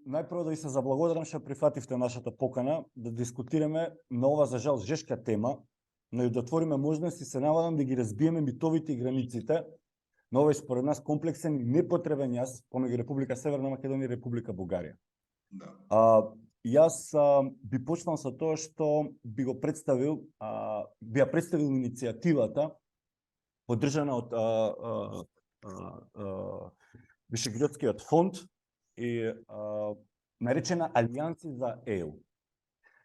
најпрво да ви се заблагодарам што прифативте нашата покана да дискутираме на ова за жал жешка тема, но и да отвориме можности, се надевам да ги разбиеме митовите и границите на овој според нас комплексен и непотребен јас помеѓу Република Северна Македонија и Република Бугарија. Да. Јас би почнал со тоа што би го представил, би ја представил иницијативата поддржана од Вишеградскиот фонд и наречена Алијанси за ЕУ.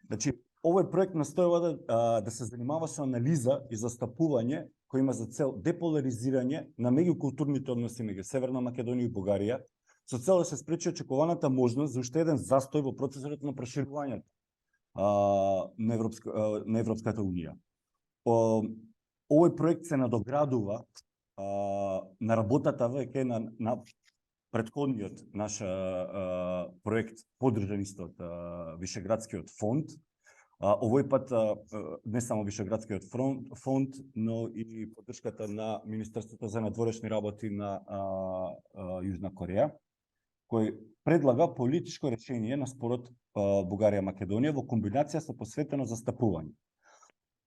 Значи, овој проект настојува да се занимава со анализа и застапување кој има за цел деполаризирање на меѓукултурните односи меѓу Северна Македонија и Бугарија, со цел да се спречи очекуваната можност за уште еден застој во процесот на проширувањето на Европската унија. Овој проект се надоградува на работата веќе на претходниот наш проект поддржан исто од Вишеградскиот фонд. Овој пат не само Вишеградскиот фонд, но и поддршката на Министерството за надворешни работи на Јужна Кореја, кој предлага политичко решение на спорот Бугарија-Македонија во комбинација со посветено застапување.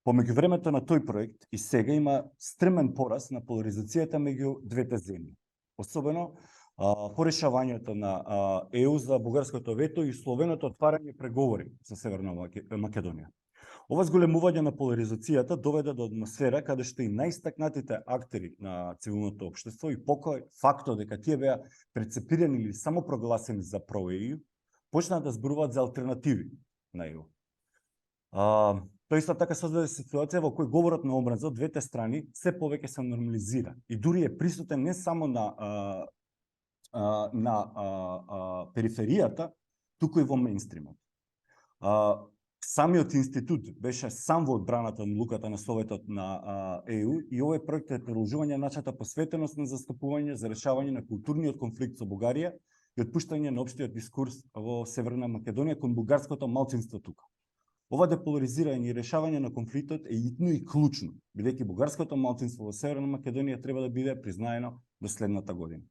Помеѓу времето на тој проект и сега има стремен пораст на поларизацијата меѓу двете земји. Особено по решавањето на ЕУ за бугарското вето и условеното отварање преговори со Северна Македонија. Ова зголемување на поларизацијата доведе до атмосфера каде што и најстакнатите актери на цивилното општество и покој фактот дека тие беа прецепирани или само прогласени за про-ЕУ, почнаа да зборуваат за алтернативи на ЕУ. Тоа исто така создаде ситуација во кој говорот на омраза од двете страни се повеќе се нормализира и дури е присутен не само на периферијата, туку и во мејнстримот. Самиот институт беше сам во одбраната на луката на Советот на ЕУ и овој проект е продолжување на нашата посветеност на застапување за решавање на културниот конфликт со Бугарија и отпуштање на општиот дискурс во Северна Македонија кон бугарското малцинство тука. Ова деполаризирање и решавање на конфликтот е итно и клучно, бидејќи бугарското малцинство во Северна Македонија треба да биде признаено до следната година.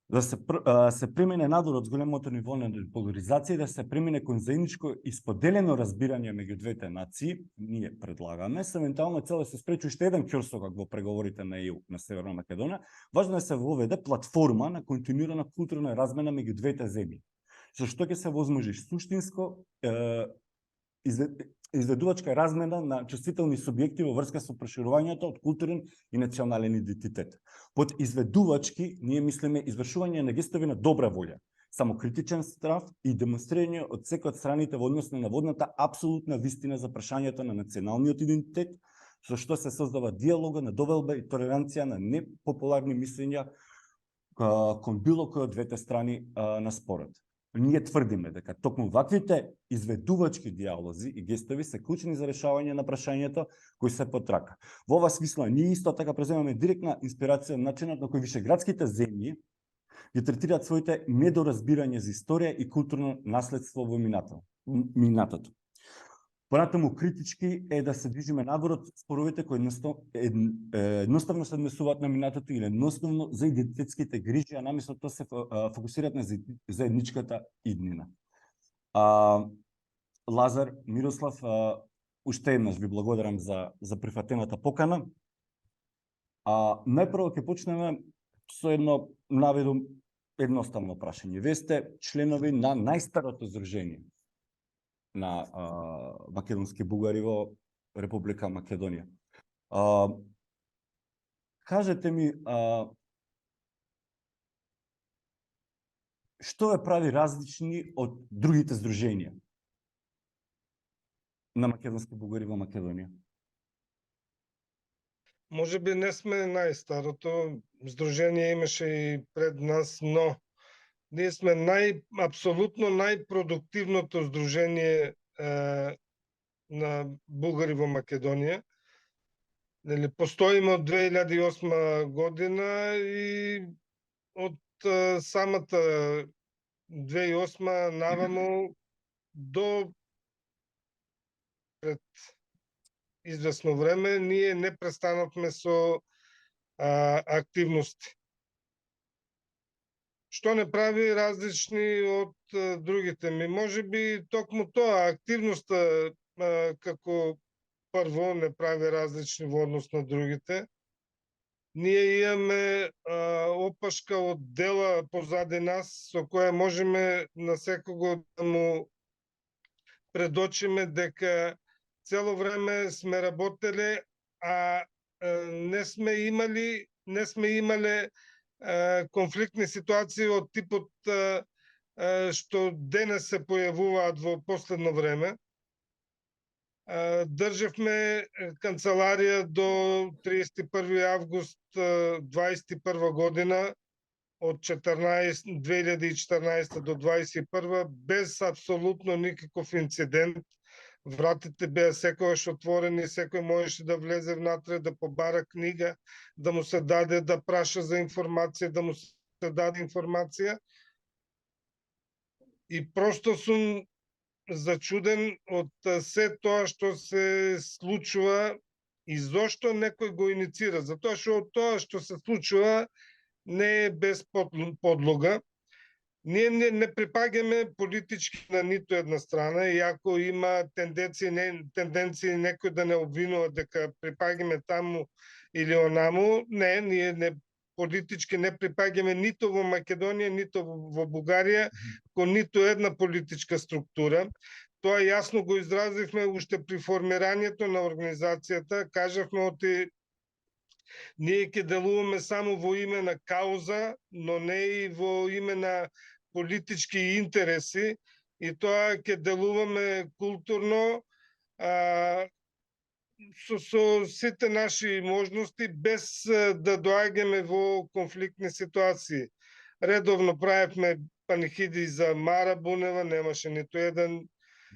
Да се премине надвор од зголемото ниво на поларизација и да се премине кон заедничко и споделено разбирање меѓу двете нации, ние предлагаме, со евентуална цел да се спречи уште еден ќорсокак во преговорите на ЕУ на Северна Македонија, важно е да се воведе платформа на континуирана културна размена меѓу двете земји, со што ќе се возможи суштинско изведувачка размена на чувствителни субјекти во врска со проширувањето од културен и национален идентитет. Под изведувачки ние мислиме извршување на гестови на добра волја, самокритичен страв и демонстрирање од секој од страните во однос на наводната апсолутна вистина за прашањето на националниот идентитет, со што се создава диалога на довелба и толеранција на непопуларни мислења кон било кој од двете страни на спорот. Ние тврдиме дека токму ваквите изведувачки диалози и гестови се клучни за решавање на прашањето кои се потрака. Во ова смисла ние исто така преземаме директна инспирација од начинот на кој вишеградските земји ги третираат своите недоразбирање за историја и културно наследство во минатото. Понатаму критички е да се движиме надвор од споровите кои едноставно се однесуваат на минатото или едноставно за идентитетските грижи, а наместо тоа се фокусираат на заедничката иднина. Лазар, Мирослав, уште еднаш ви благодарам за прифатената покана. Најпрво ќе почнеме со едно наведом едноставно прашање. Вие сте членови на најстарото здружение на македонски бугари во Република Македонија. Кажете ми, што ве прави различни од другите здруженија на македонски бугари во Македонија? Може би не сме најстарото, здружение имаше и пред нас, но ние сме апсолутно најпродуктивното здружение на бугари во Македонија. Постоиме од 2008 година и од самата 2008 наваму до пред известно време ние не престанавме со активности. што не прави различни од другите ми. Може би токму тоа, активноста како прво не прави различни во однос на другите. Ние имаме опашка од дела позади нас со која можеме на секого да му предочиме дека цело време сме работеле, а не сме имале конфликтни ситуации од типот што денес се појавуваат во последно време. Државме канцеларија до 31 август 21 година, од 2014 до 21 без апсолутно никаков инцидент. Вратите беа секогаш отворени, секој можеше да влезе внатре, да побара книга, да му се даде, да праша за информација, да му се даде информација. И просто сум зачуден од се тоа што се случува и зошто некој го иницира. Затоа што тоа што се случува не е без подлога. Ние не припаѓаме политички на ниту една страна, иако има тенденции некој да не обвинува дека припаѓаме таму или онаму. Не, ние не политички не припаѓаме ниту во Македонија, ниту во Бугарија, кон ниту една политичка структура. Тоа јасно го изразивме уште при формирањето на организацијата. Кажавме оти ние ќе делуваме само во име на кауза, но не и во име на политички интереси, и тоа ќе делуваме културно, со сите наши можности, без да доаѓаме во конфликтни ситуации. Редовно правевме панихиди за Мара Бунева, немаше ниту еден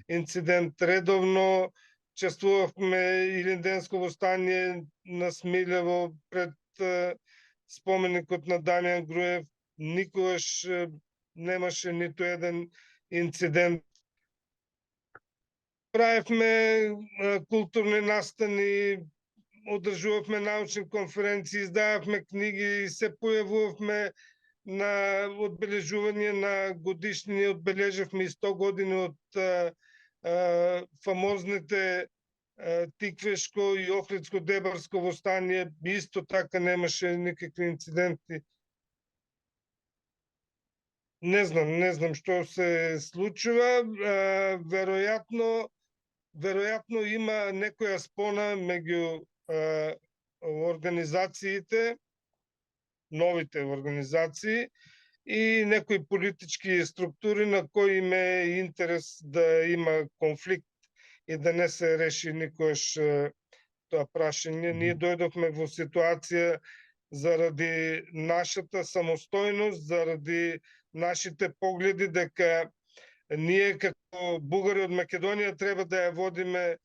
инцидент. Редовно чествувавме Илинденско востание на Смилево пред споменикот на Дамјан Груев. Никогаш немаше ниту еден инцидент. Правевме културни настани, одржувавме научни конференции, издававме книги, се појавувавме на одбележување на годишни, одбележавме и 100 години од фамозните Тиквешко и Охридско-Дебарско востание. Исто така немаше никакви инциденти. Не знам што се случува. Веројатно има некоја спона меѓу организациите, новите организации и некои политички структури на кои им е интерес да има конфликт и да не се реши никош тоа прашање. Ние дојдовме во ситуација заради нашата самостојност, заради нашите погледи дека ние како бугари од Македонија треба да ја водиме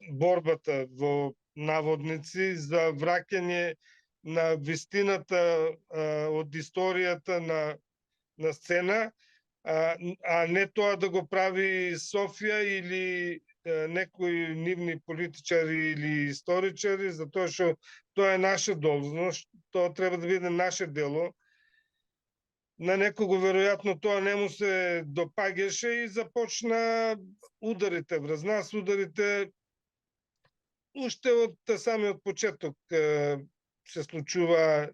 борбата во наводници за враќање на вистината од историјата на сцена, а не тоа да го прави Софија или некои нивни политичари или историчари, затоа што тоа е наша должност, тоа треба да биде наше дело. На некого веројатно тоа не му се допаѓаше и започна ударите врз нас. Ударите уште од самиот почеток се случува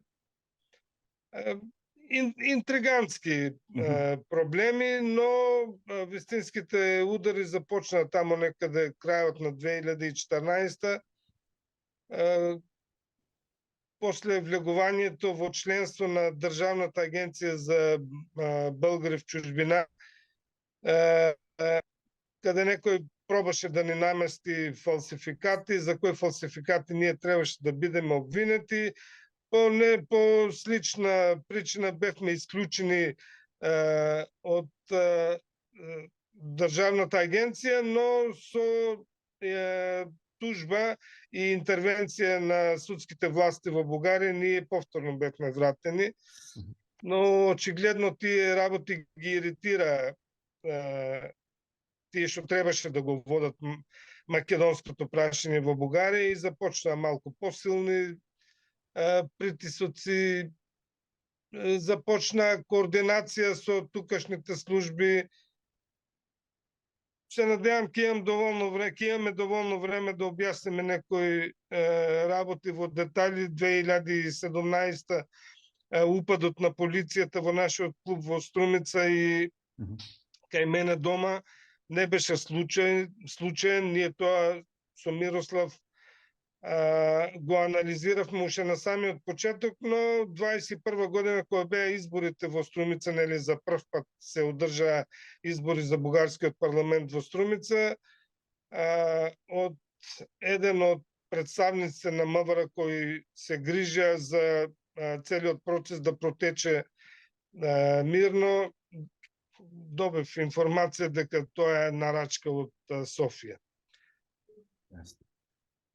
интригантски проблеми, но вистинските удари започна тамо некаде крајот на 2014. После влегувањето во членство на Државната агенција за българи в чужбина, каде некој пробаше да ни намести фалсификати, за кои фалсификати ние требаше да бидеме обвинети. По слична причина бевме исклучени од Државната агенција, но со тужба и интервенција на судските власти во Бугарија ние повторно бевме вратени. Но очигледно тие работи ги иритира тие што требаше да го водат македонското прашање во Бугарија и започнаа малку посилни притисоци. започна координација со тукашните служби. Се надевам ќе имаме доволно време да објасниме некои работи во детали. 2017 упадот на полицијата во нашиот клуб во Струмица и кај мене дома не беше случаен. Ние тоа со Мирослав го анализиравме уште на самиот почеток, но 21 година кога беа изборите во Струмица, нели за прв пат се одржаа избори за бугарскиот парламент во Струмица, од еден од представниците на МВР кои се грижа за целиот процес да протече мирно, добив информација дека тоа е нарачка од Софија.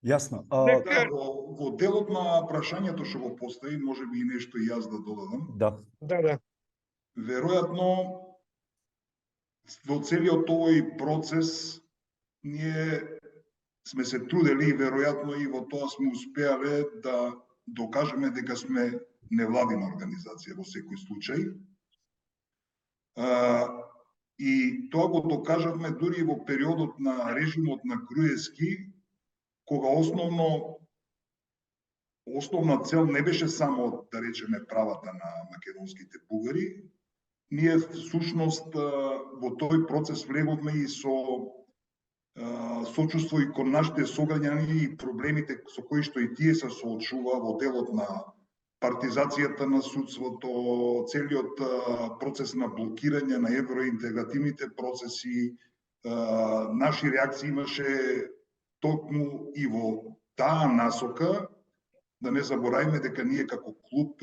Јасно. Да, во делот на прашањето што го постави, може би и нешто и јас да додадам. Да. Веројатно, во целиот овој процес, ние сме се трудели и веројатно и во тоа сме успеале да докажеме дека сме невладина организација во секој случај. И тоа го докажавме дури и во периодот на режимот на Груевски, кога основна цел не беше само, да речеме, правата на македонските бугари. Ние всушност во тој процес влеговме и со сочувство и кон нашите сограѓани и проблемите со кои што и тие се соочува во делот на партизацијата на судството, целиот процес на блокирање на евроинтегративните процеси. Наши реакции имаше токму и во таа насока. Да не забораваме дека ние како клуб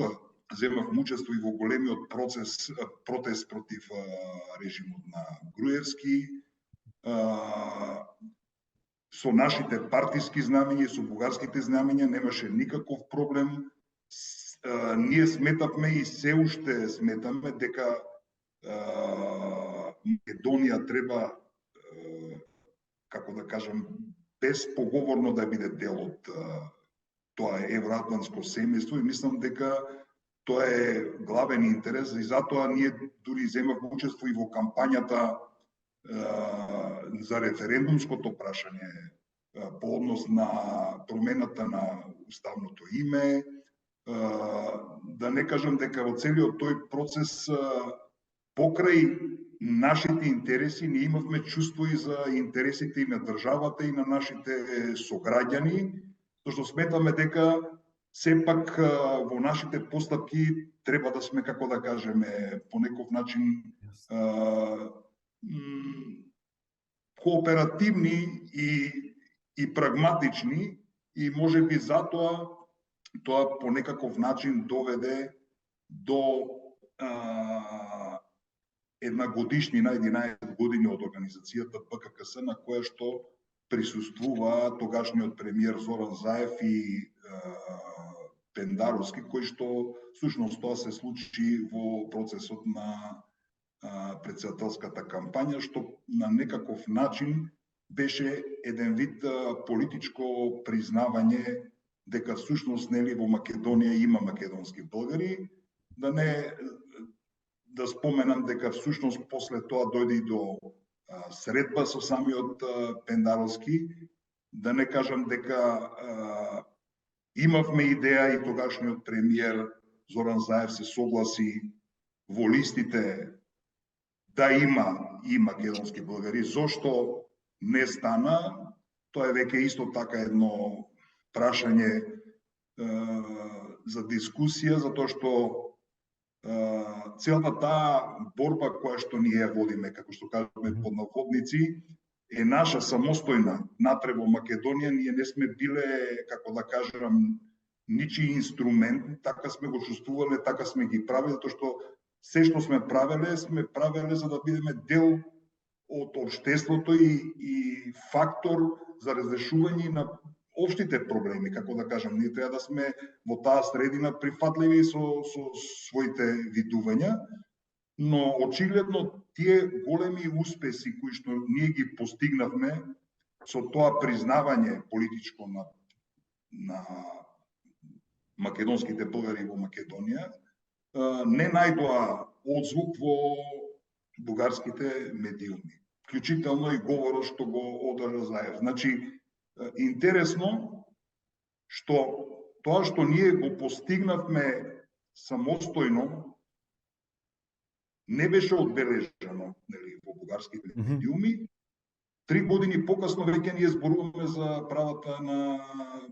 земавме учество и во големиот протест против режимот на Груевски, со нашите партиски знамења и со бугарските знамења немаше никаков проблем. Ние сметавме и се уште сметаме дека Македонија треба, како да кажам, безпоговорно да биде дел од тоа евроатлантско семејство и мислам дека тоа е главен интерес и затоа ние дури земавме учество и во кампањата за референдумското прашање по однос на промената на уставното име. Да не кажам дека во целиот тој процес покрај нашите интереси ние имавме чувство и за интересите и на државата и на нашите сограѓани, зашто сметаме дека сепак во нашите постапки треба да сме, како да кажеме, по некој начин кооперативни и прагматични и можеби затоа тоа по некаков начин доведе до една годишнина, 11 години од организацијата БККС, на која што присуствува тогашниот премиер Зоран Заев и Пендаровски, кој што всушност тоа се случи во процесот на претседателската кампања, што на некаков начин беше еден вид политичко признавање дека всушност нели во Македонија има македонски българи. Да споменам дека всушност после тоа дојде и до средба со самиот Пендаровски. Да не кажам дека имавме идеја и тогашниот премиер Зоран Заев се согласи во листите да има и македонски българи. Зошто не стана? Тоа е веќе исто така едно прашање за дискусија, затоа што целата таа борба која што ние водиме, како што кажаме под наводници, е наша самостојна натре во Македонија. Ние не сме биле, како да кажам, ничи инструмент, така сме го чувствувале, така сме ги правиле, тоа што се што сме правеле за да бидеме дел од општеството и фактор за разрешување на општите проблеми, како да кажам. Ние треба да сме во таа средина прифатливи со своите видувања, но очигледно тие големи успеси кои што ние ги постигнавме со тоа признавање политичко на македонските българи во Македонија, не најдоа одзвук во бугарските медиуми, вклучително и говорот што го одржа Заев. Значи, интересно што тоа што ние го постигнавме самостојно не беше одбележано, нели, во бугарските медиуми. 3 години покасно веќе ние зборуваме за правата на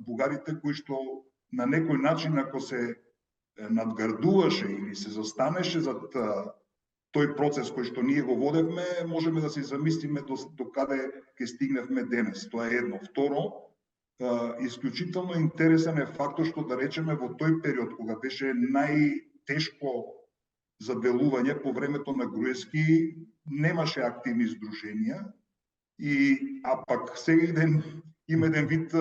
бугарите кои што на некој начин ако се надградуваше или се застанеше зад тој процес кој што ние го водевме, можеме да се замислиме до каде ќе стигневме денес. Тоа е едно. Второ, исклучително интересен е фактот што да речеме во тој период кога беше најтешко за делување по времето на Груевски немаше активни здруженија а пак сега има еден вид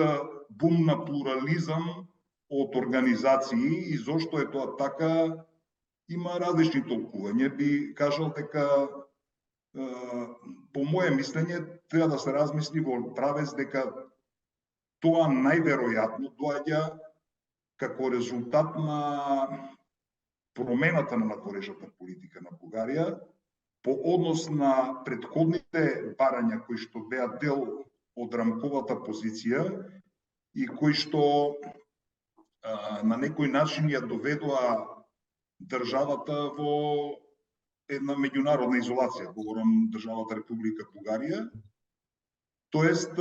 бум на плурализам од организации и зошто е тоа така има различни толкувања. Би кажал дека по моје мислење треба да се размисли во правец дека тоа најверојатно доаѓа како резултат на промената на надворешната политика на Бугарија по однос на претходните барања кои што беа дел од рамковата позиција и кои што на некој начин ја доведоа државата во една меѓународна изолација, говорам државата Република Бугарија. Тоест,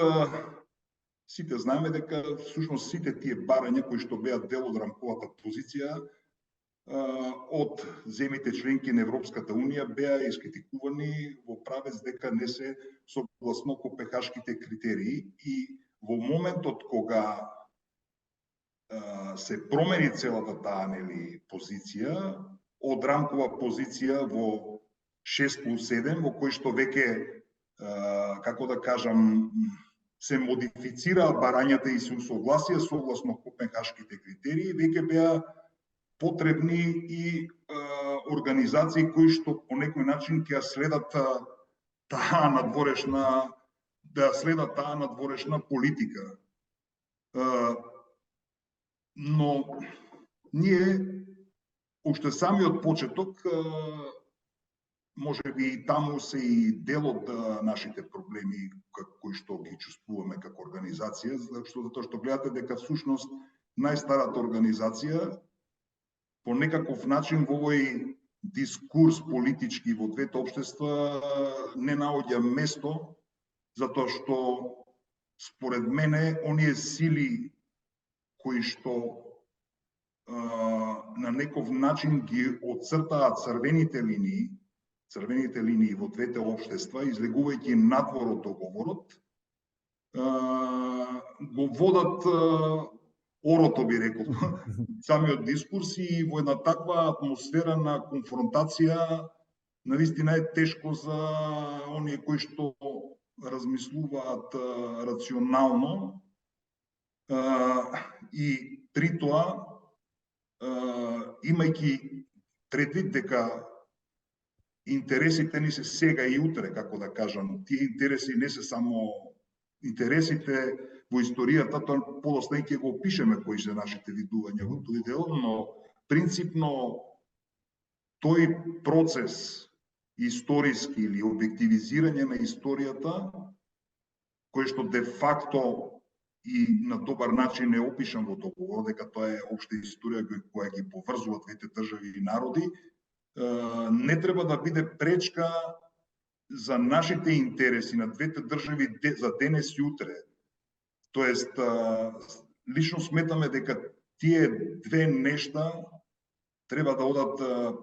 сите знаеме дека всушност сите тие барања кои што беа дел од рамковата позиција од земите членки на Европската Унија беа искритикувани во правец дека не се согласно копенхашките критерии и во моментот кога се промени целата таа позиција од рамкова позиција во 6+7 во кој што веќе како да кажам се модифицираа барањата и се усогласија согласно копенхашките критерии, веќе беа потребни и организации кои што по некој начин ќе следат таа надворешна политика. Но ние уште самиот почеток може би и таму се и дел од нашите проблеми кои што ги чувствуваме како организација, затоа што гледате дека всушност најстарата организација по некаков начин во овој дискурс политички во двете општества не наоѓа место, затоа што според мене оние сили кои што на неков начин ги отцртаат црвените линии во двете општества, излегувајќи надвор од договорот, го водат орото, би рекол, самиот дискурс и во една таква атмосфера на конфронтација навистина е тешко за оние кои што размислуваат рационално и при тоа имајќи предвид дека интересите ни се сега и утре, како да кажам, тие интереси не се само интересите во историјата, тоа подоцна ќе го опишеме кои се нашите видувања во тој дел, но принципно тој процес историски или објективизирање на историјата, кој што де факто и на добар начин е опишан во договор, дека тоа е општа историја која ги поврзува двете држави и народи, не треба да биде пречка за нашите интереси на двете држави за денес и утре. Тоест, лично сметаме дека тие две нешта треба да одат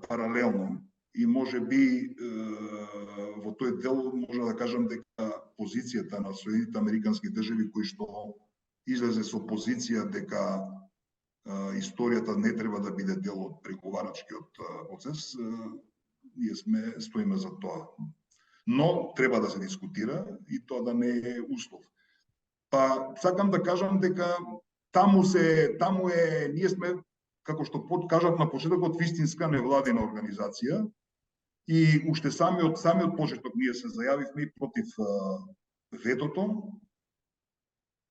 паралелно и може би во тој дел може да кажам дека позицијата на Соединетите Американски држави кои што излезе со позиција дека историјата не треба да биде дел од преговарачкиот процес, ние стоиме за тоа. Но треба да се дискутира и тоа да не е услов. Па сакам да кажам дека ние сме, како што кажав на почетокот, вистинска невладина организација и уште самиот почеток ние се зајавивме и против ветото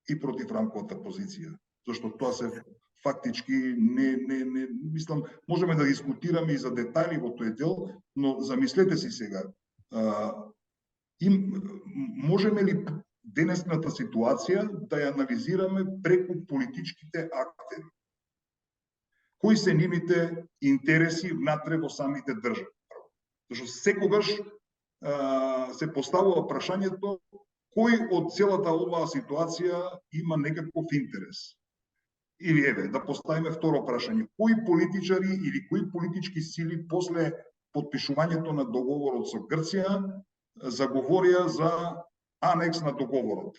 и против рамковата позиција, зашто тоа се фактички не мислам, можеме да дискутираме и за детали во тој дел, но замислете си сега, можеме ли денесната ситуација да ја анализираме преку политичките актери? Кои се нивните интереси внатре во самите држави? Зашто секогаш се поставува прашањето кој од целата оваа ситуација има некаков интерес. Или еве, да поставиме второ прашање, кои политичари или кои политички сили после потпишувањето на договорот со Грција заговорија за анекс на договорот?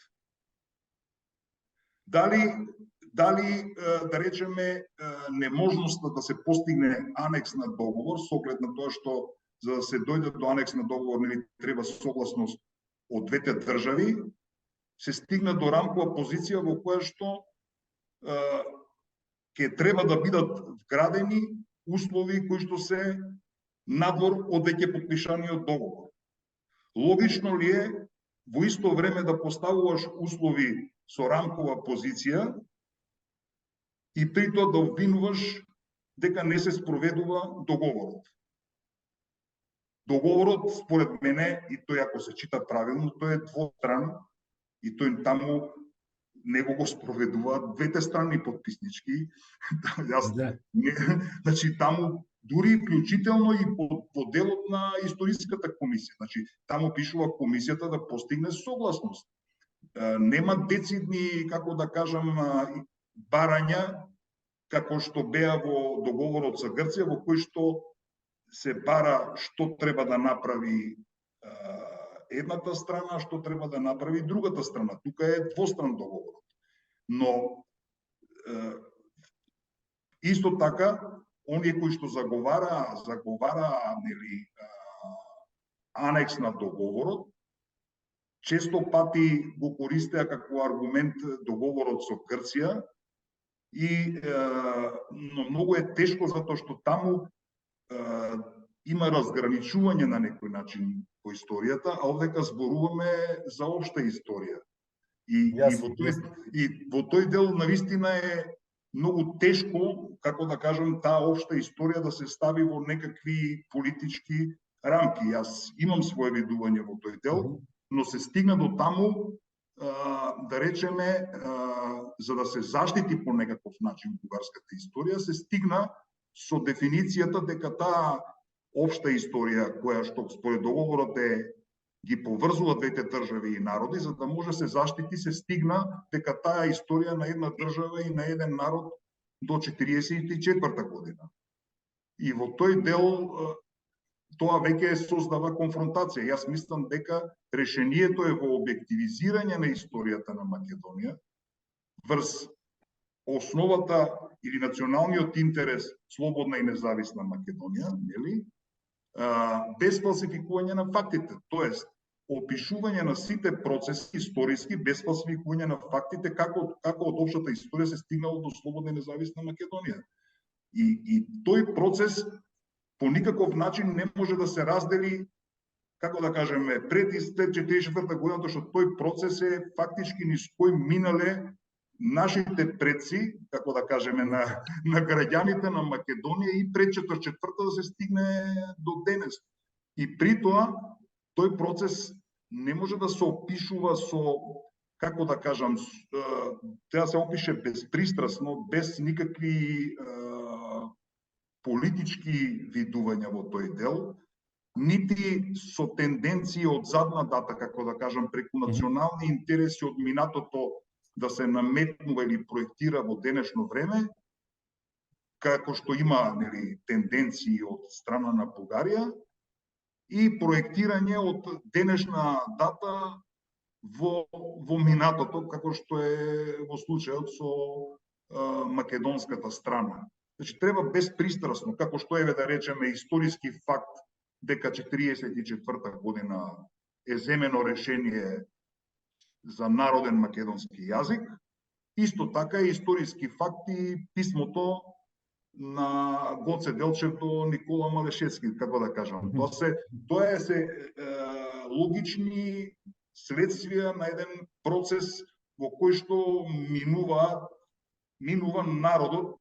Дали да речеме неможноста да се постигне анекс на договор со оглед на тоа што за да се дојде до анекс на договор нели треба согласност од двете држави, се стигна до рамкова позиција во која што ќе треба да бидат вградени услови кои што се надвор од веќе потпишаниот договор. Логично ли е во исто време да поставуваш услови со рамкова позиција и при тоа да обвинуваш дека не се спроведува договорот? Договорот, според мене, и тој ако се чита правилно, тој е двостран и тој таму него го спроведуваат двете страни подписнички. Значи, таму дури вклучително и по делот на историската комисија. Значи, таму пишува комисијата да постигне согласност. Нема децидни, како да кажам, барања, како што беа во договорот со Грција, во кој што се бара што треба да направи едната страна, што треба да направи другата страна. Тука е двостран договор. Но исто така, оние кои што заговара нели анекс на договорот, често пати го користеа како аргумент договорот со Грција но многу е тешко затоа што таму има разграничување на некој начин по историјата, а овдека зборуваме за општа историја. И во тој дел навистина е многу тешко, како да кажам, таа општа историја да се стави во некакви политички рамки. Јас имам свое видување во тој дел, но се стигна до таму, да речеме, за да се заштити по некаков начин бугарската историја, се стигна со дефиницијата дека таа општа историја, која што според договорот ги поврзува двете држави и народи, за да може се заштити, се стигна дека таа историја на една држава и на еден народ до 1944 година. И во тој дел тоа веќе создава конфронтација. Јас мислам дека решението е во објективизирање на историјата на Македонија врз основата или националниот интерес слободна и независна Македонија, нели? Без фалсификување на фактите, тоест опишување на сите процеси историски без фалсификување на фактите како од општата историја се стигнало до слободна и независна Македонија. И тој процес по никаков начин не може да се раздели, како да кажеме, пред и след 1944 година, тоа што тој процес е фактички низ кој минале нашите предци, како да кажеме, на граѓаните на Македонија и пред 1944 да се стигне до денес. И при тоа, тој процес не може да се опишува со, како да кажам, треба да се опише безпристрасно, без никакви политички видувања во тој дел, нити со тенденции од задна дата, како да кажам, преку национални интереси од минатото да се наметнува или проектира во денешно време, како што има, нели, тенденции од страна на Бугарија, и проектирање од денешна дата во минатото, како што е во случајот со македонската страна. Значи, треба безпристрасно, како што е, да речеме, историски факт дека 1944 година е земено решение за народен македонски јазик, исто така е историски факт и писмото на Гоце Делчев до Никола Малешевски, како да кажам. Тоа е логични следствија на еден процес во кој што минуваат минува народот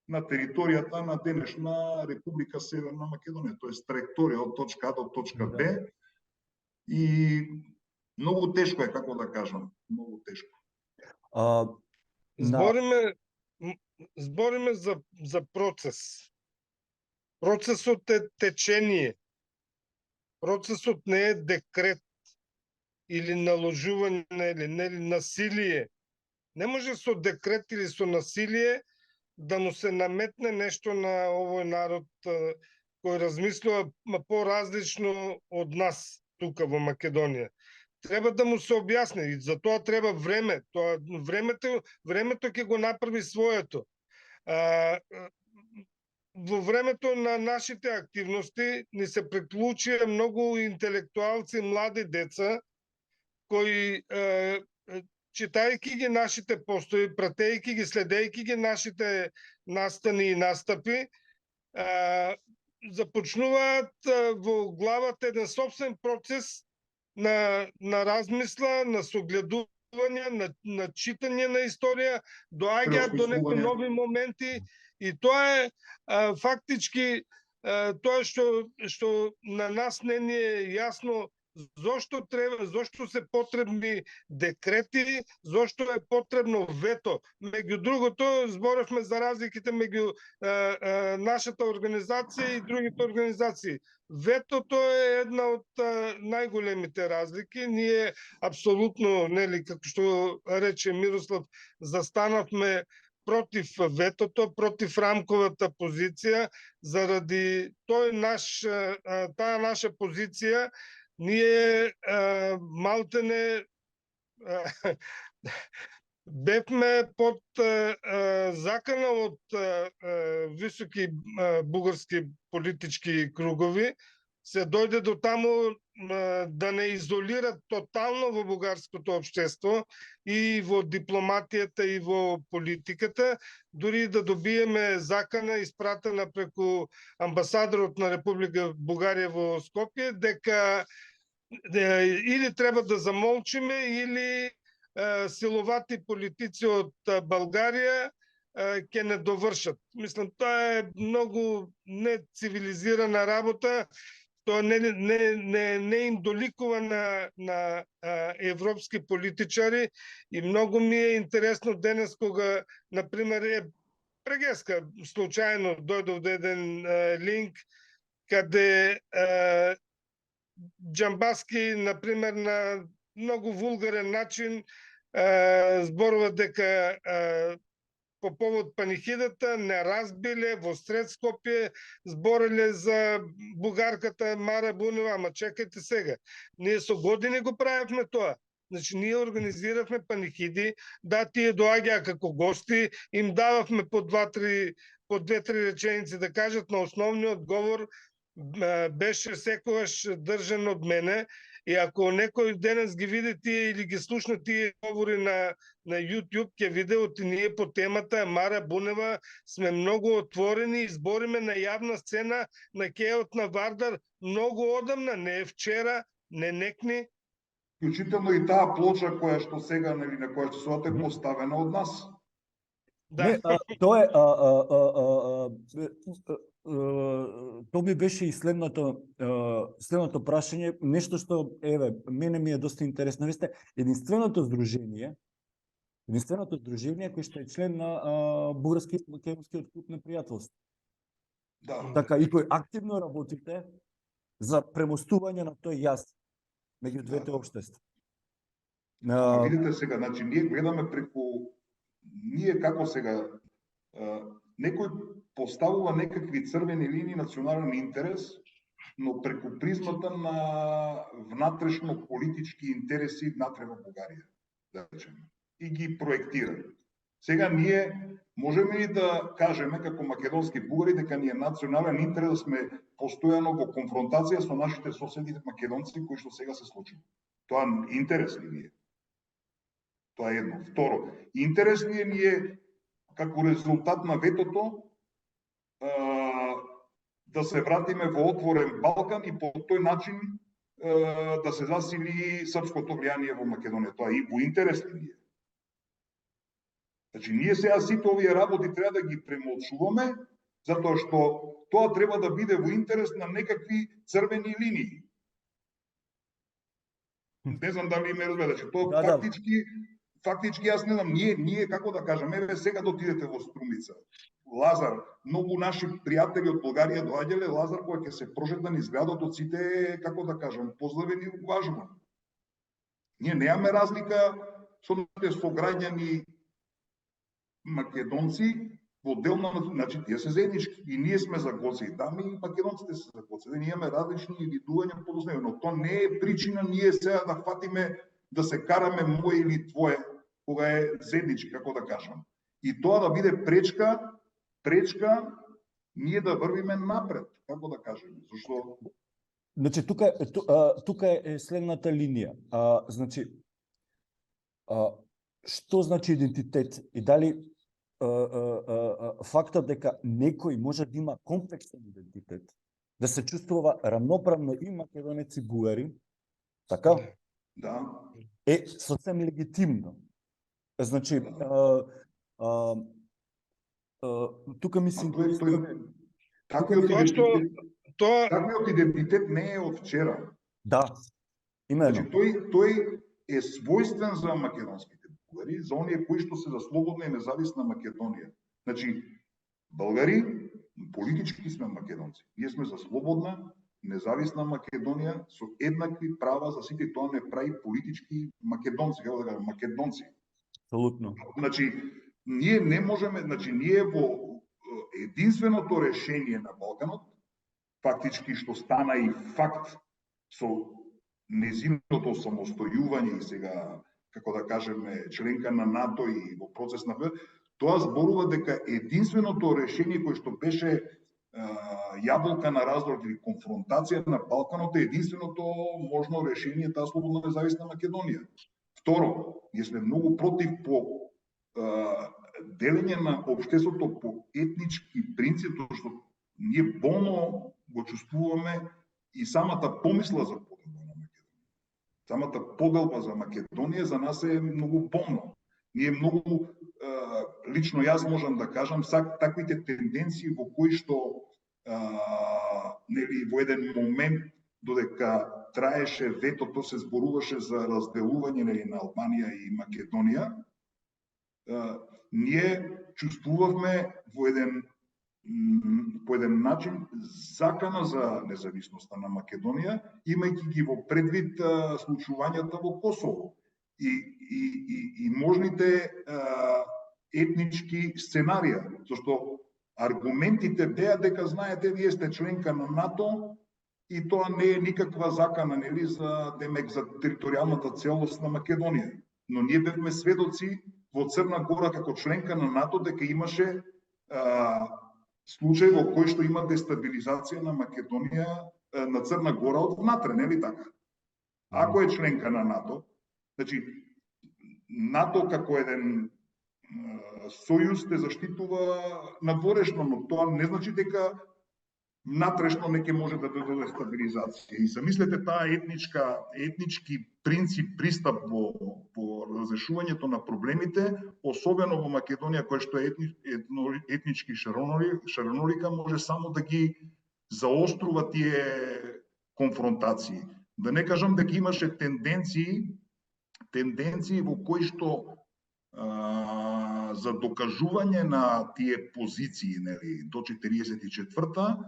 на територијата на денешна Република Северна Македонија, тоест траекторија од точка А до точка Б. И многу тешко е, како да кажам, многу тешко. Збориме за процес. Процесот е течение. Процесот не е декрет или наложување или насилие. Не може со декрет или со насилие да му се наметне нешто на овој народ кој размислува по-различно од нас тука во Македонија. Треба да му се објасни и за тоа треба време. Времето ќе го направи своето. Во времето на нашите активности ни се приклучија многу интелектуалци, млади деца, кои читајќи ги нашите постои, пратејќи ги, следејќи ги нашите настани и настапи, започнуваат во главата еден собствен процес на размисла, на согледување, на читање на историја, доаѓаат до некои нови моменти и тоа е фактички тоа што на нас не ни е јасно зошто се потребни декрети, зошто е потребно вето. Меѓу другото, зборевме за разликите меѓу нашата организација и другите организации. Ветото е една од најголемите разлики. Ние апсолутно, нели, како што рече Мирослав, застанавме против ветото, против рамковата позиција, заради таа наша позиција ние малтене бевме под закана од високи бугарски политички кругови, се дојде до таму да не изолират тотално во бугарското општество и во дипломатијата и во политиката, дури да добиеме закана испратена преку амбасадорот на Република Бугарија во Скопје, дека или треба да замолчиме, или силовати политици од Българија ќе не довршат. Мислам, тоа е многу нецивилизирана работа, тоа не им доликува на европски политичари и многу ми е интересно денес кога, например, прегеска случајно дојдов до еден линк каде Джамбаски, например, на многу вулгарен начин зборува дека по повод панихидата не разбиле во сред Скопје, збореле за бугарката Мара Бунева, ама чекайте сега. Ние со години го правевме тоа. Значи, ние организиравме панихиди, да, тие доаѓаа како гости, им дававме по две-три реченици да кажат, но основниот говор беше секогаш држан од мене. И ако некој денес ги види тие или ги слушна тие говори на YouTube, ќе види од ние по темата Мара Бунева сме многу отворени и збориме на јавна сцена на кејот на Вардар многу одамна, не е вчера, не некни. Вклучително и таа плоча која што сега, нели, на која што се е поставена од нас. Да. Не, тоа е тоа ми беше и следното прашање, нешто што мене ми е доста интересно. Весте, единственото здружение кој што е член на Бугарски македонскиот клуб на пријателство. Да. Така и кој активно работите за премостување на тој јаз меѓу двете општества. Видите сега, значи ние гледаме преку како сега некој поставува некакви црвени линии национален интерес, но преку призмата на внатрешно политички интереси внатре во Бугарија, да речеме, и ги проектира. Сега ние можеме ли да кажеме како македонски бугари дека ни е национален интерес да сме постојано во конфронтација со нашите соседи македонци кои што сега се случува? Тоа интерес ли ни е? Тоа е едно. Второ, интерес ли е како резултат на ветото да се вратиме во отворен Балкан и по тој начин да се засили српското влијание во Македонија. Тоа и во интерес ли ни е? Значи, ние сега сите овие работи треба да ги премолчуваме, затоа што тоа треба да биде во интерес на некакви црвени линии. Не знам дали ме разберете, тоа Да. фактички јас не знам, ние како да кажам, еве сега да отидете во Струмица. Лазар, многу наши пријатели од Бугарија доаѓале, Лазар кој ќе се прошета низ градот од сите, како да кажам, поздравени и уважувани. Ние немаме разлика со нашите сограѓани македонци во дел на, значи тие се заеднички и ние сме за Гоце и дами и македонците се за Гоце. Ние имаме различни видувања подосневи, но тоа не е причина ние сега да фатиме да се караме мој или твое кога е заеднички, како да кажам. И тоа да биде пречка ние да врвиме напред, како да кажеме, зашто Значи тука е следната линија. Значи што значи идентитет и дали фактот дека некој може да има комплексен идентитет, да се чувствува рамноправно и македонеци и бугари, така? да. Е сосем легитимно. Значи, тука ми се интересува. Таквиот идентитет не е од вчера. Да, именно. Значи, тој е својствен за македонските бугари, за оние кои што се за слободна и независна Македонија. Значи, българи, политички сме македонци. Ние сме за слободна, независна Македонија со еднакви права за сите. Тоа не прави политички македонци, како да кажам, македонци. Апсолутно. Значи, ние не можеме, значи ние во единственото решение на Балканот, фактички што стана и факт со незиното самостојување и сега, како да кажеме, членка на НАТО и во процес на тоа зборува дека единственото решение кое што беше јаболка на раздор или конфронтација на Балканот е единственото можно решение таа слободна независна Македонија. Второ, ние сме многу против по делење на општеството по етнички принцип, што ние болно го чувствуваме и самата помисла за поделба на Македонија. Самата поделба за Македонија за нас е многу болно. Ние многу, лично јас можам да кажам, таквите тенденции во кои што нели во еден момент додека траеше ветото се зборуваше за разделување нели на Албанија и Македонија, ние чувствувавме по еден начин закана за независноста на Македонија, имајќи ги во предвид случувањата во Косово и можните етнички сценарија, зашто аргументите беа дека знаете вие сте членка на НАТО и тоа не е никаква закана нели за територијалната целост на Македонија. Но ние бевме сведоци во Црна Гора како членка на НАТО дека имаше случај во кој што има дестабилизација на Македонија, на Црна Гора од внатре, нели така? Ако е членка на НАТО, значи НАТО како еден сојуз те заштитува надворешно, но тоа не значи дека натрешно не ќе може да дојде стабилизација. И замислете таа етнички принцип, пристап во разрешувањето на проблемите, особено во Македонија која што е етнички шаронолика, може само да ги заострува тие конфронтации. Да не кажам дека имаше тенденции во кои што за докажување на тие позиции, нели, до 44-та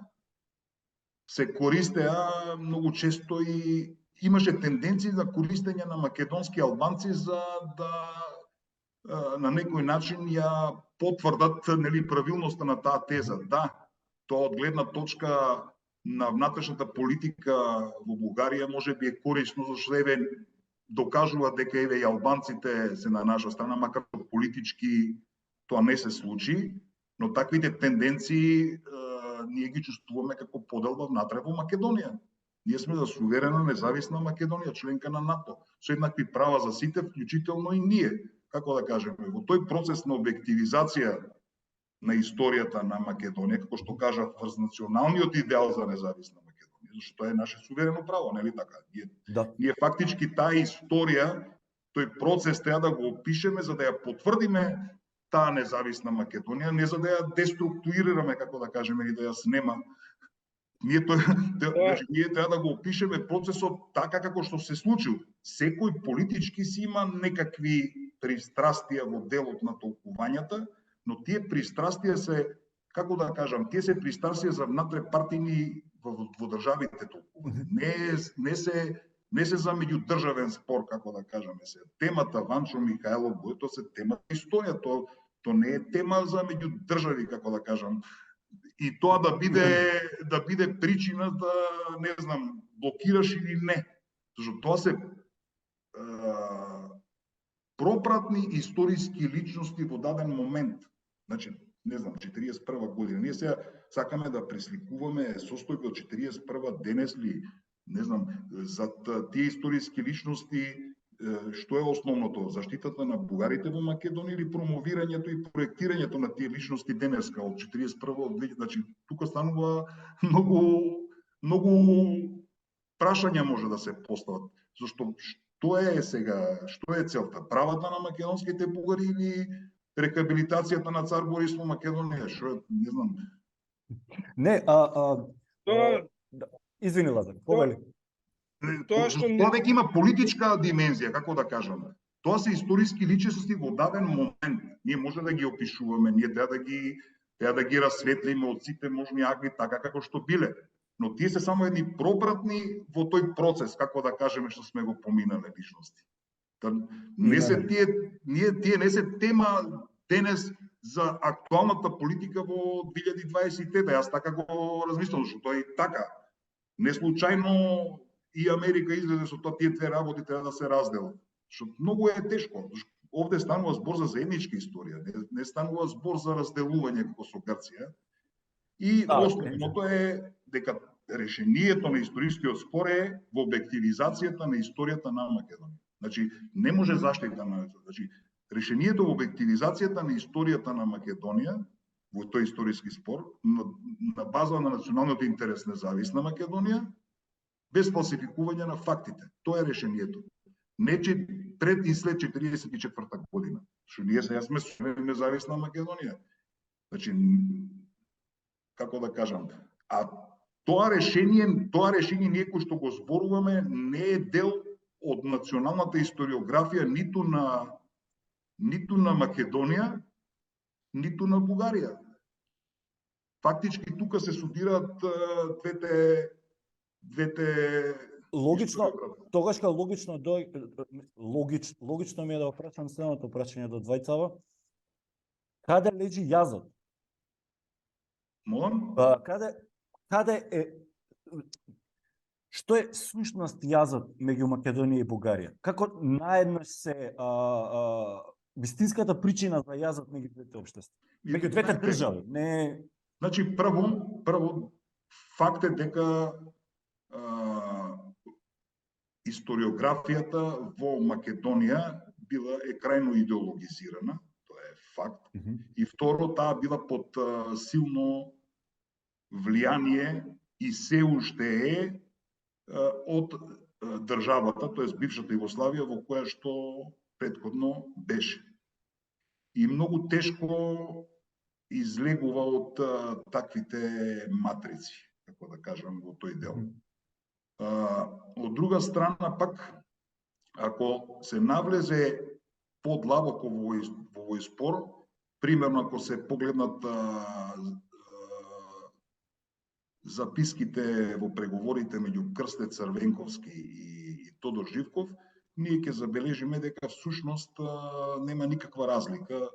се користеа многу често и имаше тенденции за користење на македонски албанци за да на некој начин ја потврдат нели правилноста на таа теза. Да, тоа од гледна точка на внатрешната политика во Бугарија можеби е корисно, зашто еве докажува дека еве и албанците се на наша страна, макар политички тоа не се случи, но таквите тенденции ние ги чувствуваме како поделба внатре во Македонија. Ние сме за суверена, независна Македонија, членка на НАТО, со еднакви права за сите, вклучително и ние. Како да кажеме, во тој процес на објективизација на историјата на Македонија, како што кажав, врз националниот идеал за независна Македонија, зашто тоа е наше суверено право, нели така? Ние фактички таа историја, тој процес треба да го опишеме за да ја потврдиме таа независна Македонија, не за да ја деструктурираме, како да кажеме, или да ја снема. Ние ние треба да го опишеме процесот така како што се случил. Секој политички си има некакви пристрастија во делот на толкувањата, но тие пристрастија се, како да кажам, тие се пристрастија за внатре-партини во државите толкување. Не се за меѓудржавен спор, како да кажеме се. Темата Ванчо Михајлов, тоа се тема на историја, то не е тема за меѓудржави, како да кажам. И тоа да биде причина да, не знам, блокираш или не. Зашто тоа се пропратни историски личности во даден момент. Значи, не знам, 41 година. Ние сега сакаме да пресликуваме состојба од 41 денес ли, не знам, за тие историски личности, што е основното? Заштитата на бугарите во Македонија или промовирањето и проектирањето на тие личности денеска од 41 значи тука станува многу прашања може да се постават. Зашто што е сега, што е целта? Правата на македонските бугари или рехабилитацијата на цар Борис во Македонија? Што е, не знам. Не, извини Лазар, повели. Тоа веќе има политичка димензија, како да кажам. Тоа се историски личности во даден момент. Ние може да ги опишуваме, ние треба да ги расветлиме од сите можни агли така како што биле. Но тие се само едни пропратни во тој процес, како да кажеме што сме го поминале личности. Не се тие не се тема денес за актуалната политика во 2023. Јас така го размислам, што тоа е така. Не случајно и Америка излезе со тоа, тие две работи треба да се разделат. Што многу е тешко. Овде станува збор за заедничка историја, не станува збор за разделување како со Грција. И основното е дека решението на историскиот спор е во објективизацијата на историјата на Македонија. Значи, не може заштита на... Значи, решението во објективизацијата на историјата на Македонија во тој историски спор, на база на националниот интерес независна Македонија, без фалсификување на фактите. Тоа е решението. Не че пред и след 44-та година. Што ние сега сме независна Македонија. Значи, како да кажам, тоа решение ние кои што го зборуваме не е дел од националната историографија ниту на Македонија, ниту на Бугарија. Фактички тука се судираат двете логично, тогаш кога логично ми е да прашам следното прашање до двајцава. Каде лежи јазот? Молам? Каде е, што е сушност јазот меѓу Македонија и Бугарија? Како наеднаш се вистинската причина за јазот меѓу двете општества? Меѓу двете држави, не... Значи, прво, факт е дека историографијата во Македонија е крајно идеологизирана, тоа е факт. И второ, таа била под силно влијание и се уште е од државата, тоест бившата Југославија, во која што претходно беше. И многу тешко излегува од таквите матрици, како да кажам, во тој дел. Од друга страна, пак, ако се навлезе подлабоко во овој спор, примерно ако се погледнат записките во преговорите меѓу Крстец Црвенковски и Тодор Живков, ние ќе забележиме дека всушност нема никаква разлика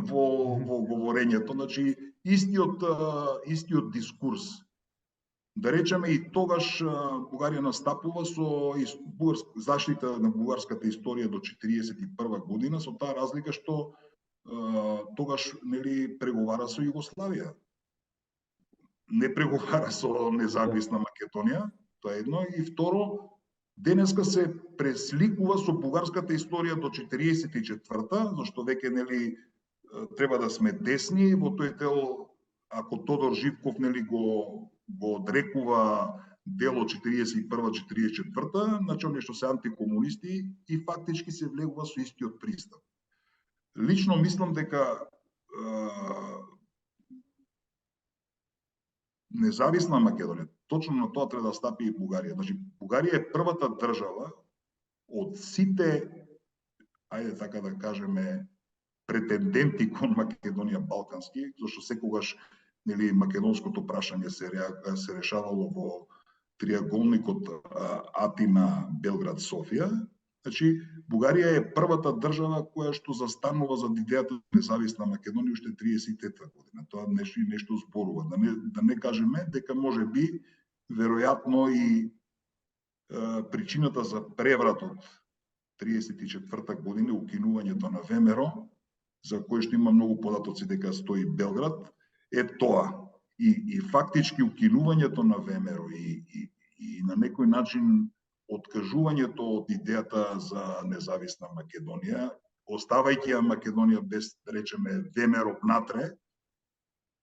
во говорењето, значи истиот дискурс. Да речеме и тогаш Бугарија настапува со заштита на бугарската историја до 41 година, со таа разлика што тогаш преговара со Југославија. Не преговара со независна Македонија, тоа е едно, и второ, денеска се пресликува со бугарската историја до 44-та, зашто веќе треба да сме десни во тој дел, ако Тодор Живков го одрекува дел од 41-44-та, значи оние што се антикомунисти и фактички се влегува со истиот пристап. Лично мислам дека независна Македонија, точно на тоа треба да стапи и Бугарија. Значи, Бугарија е првата држава од сите, ајде така да кажеме, претенденти кон Македонија балкански, зашто секогаш нели македонското прашање се решавало во триаголникот Атина, Белград, Софија. Значи, Бугарија е првата држава која што застанува за идејата за независна Македонија уште 33 година. Тоа нешто зборува. Да не кажеме дека може би веројатно и причината за превратот 34 година, укинувањето на ВМРО, за кој што има многу податоци дека стои Белград, е тоа. И фактички укинувањето на ВМРО и на некој начин откажувањето од идејата за независна Македонија, оставајќи ја Македонија без, да речеме, ВМРО внатре,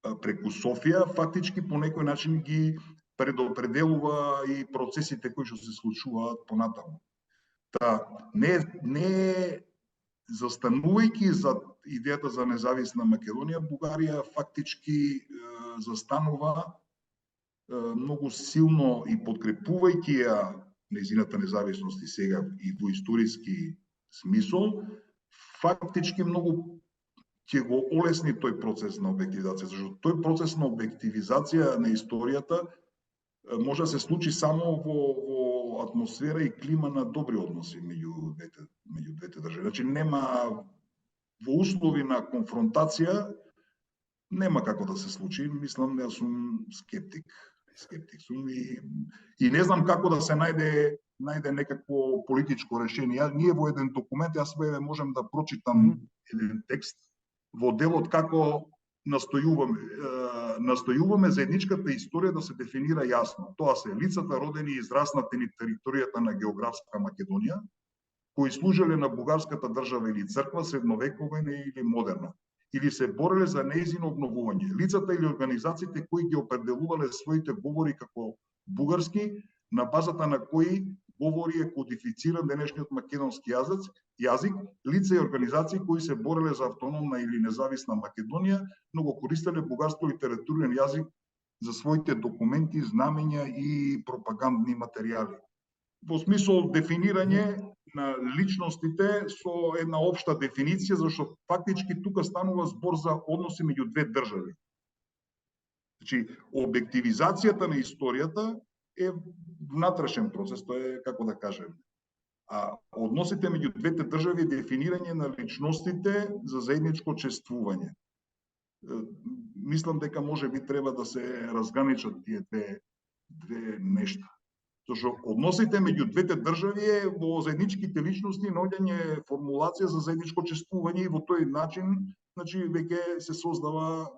преку Софија, фактички по некој начин ги предопределува и процесите кои што се случуваат понатаму. Не застанувајќи за идејата за независна Македонија, Бугарија фактички застанува многу силно и подкрепувајќи ја нејзината независност и сега и во историски смисол, фактички многу ќе го олесни тој процес на објективизација, зашто тој процес на објективизација на историјата може да се случи само во атмосфера и клима на добри односи меѓу двете држави. Значи нема во услови на конфронтација нема како да се случи. Мислам да сум скептик сум и не знам како да се најде некакво политичко решение. Ние во еден документ, јас можам да прочитам еден текст во делот како настојуваме заедничката историја да се дефинира јасно. Тоа се лицата родени и израснати на територијата на географска Македонија, кои служеле на бугарската држава или црква средновековна или модерна, или се бореле за нејзино обновување. Лицата или организациите кои ги определувале своите говори како бугарски, на базата на кои говори е кодифициран денешниот македонски јазик, лица и организации кои се бореле за автономна или независна Македонија, но го користеле бугарски литературен јазик за своите документи, знамења и пропагандни материјали. Во смисол дефинирање на личностите со една општа дефиниција, зашто фактички тука станува збор за односи меѓу две држави. Значи, објективизацијата на историјата е внатрешен процес, тоа е, како да кажем. А односите меѓу двете држави е дефинирање на личностите за заедничко чествување. Мислам дека може би треба да се разграничат тие две нешта. Зашто односите меѓу двете држави е во заедничките личности наоѓање формулација за заедничко чествување и во тој начин, значи веќе се создава,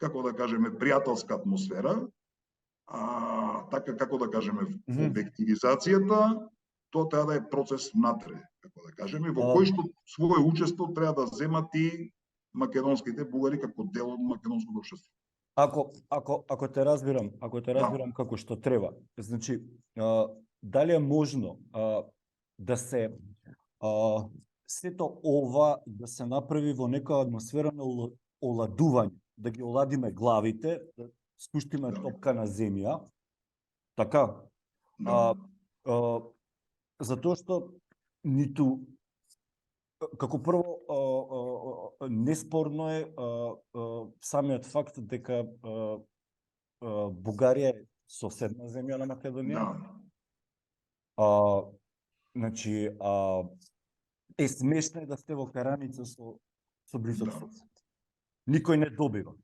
како да кажеме, пријателска атмосфера. Така, како да кажеме, објективизацијата, тоа треба да е процес внатре, како да кажеме, во кој што свое учество треба да земат и македонските бугари како дел од македонското општество. Ако те разбирам како што треба, значи дали е можно да се сето ова да се направи во некоја атмосфера на оладување, да ги оладиме главите, да спуштиме топка на земја, така? Затоа што ниту како прво неспорно е самиот факт дека Бугарија е соседна земја на Македонија. Значи е смешно да сте во караница со близок сосед. Никој не добива.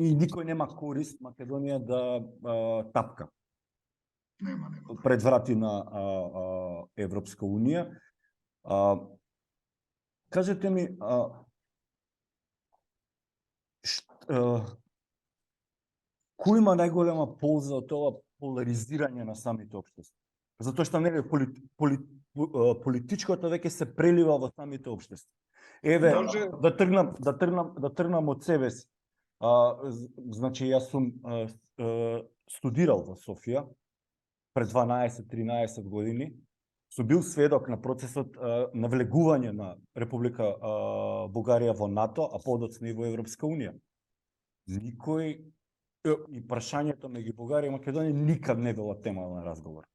И никој нема корист Македонија да тапка пред врати на Европска Унија. Кажете ми, кој има најголема полза од ова поларизирање на самите општества? Затоа што нели политичкото веќе се прелива во самите општества. Еве, да тргнам од себе си. Значи, јас сум студирал во Софија пред 12-13 години, сум бил сведок на процесот на влегување на Република Бугарија во НАТО, а подоцна и во Европска Унија. Никој и прашањето меѓу Бугарија и Македонија никад не била тема на разговор.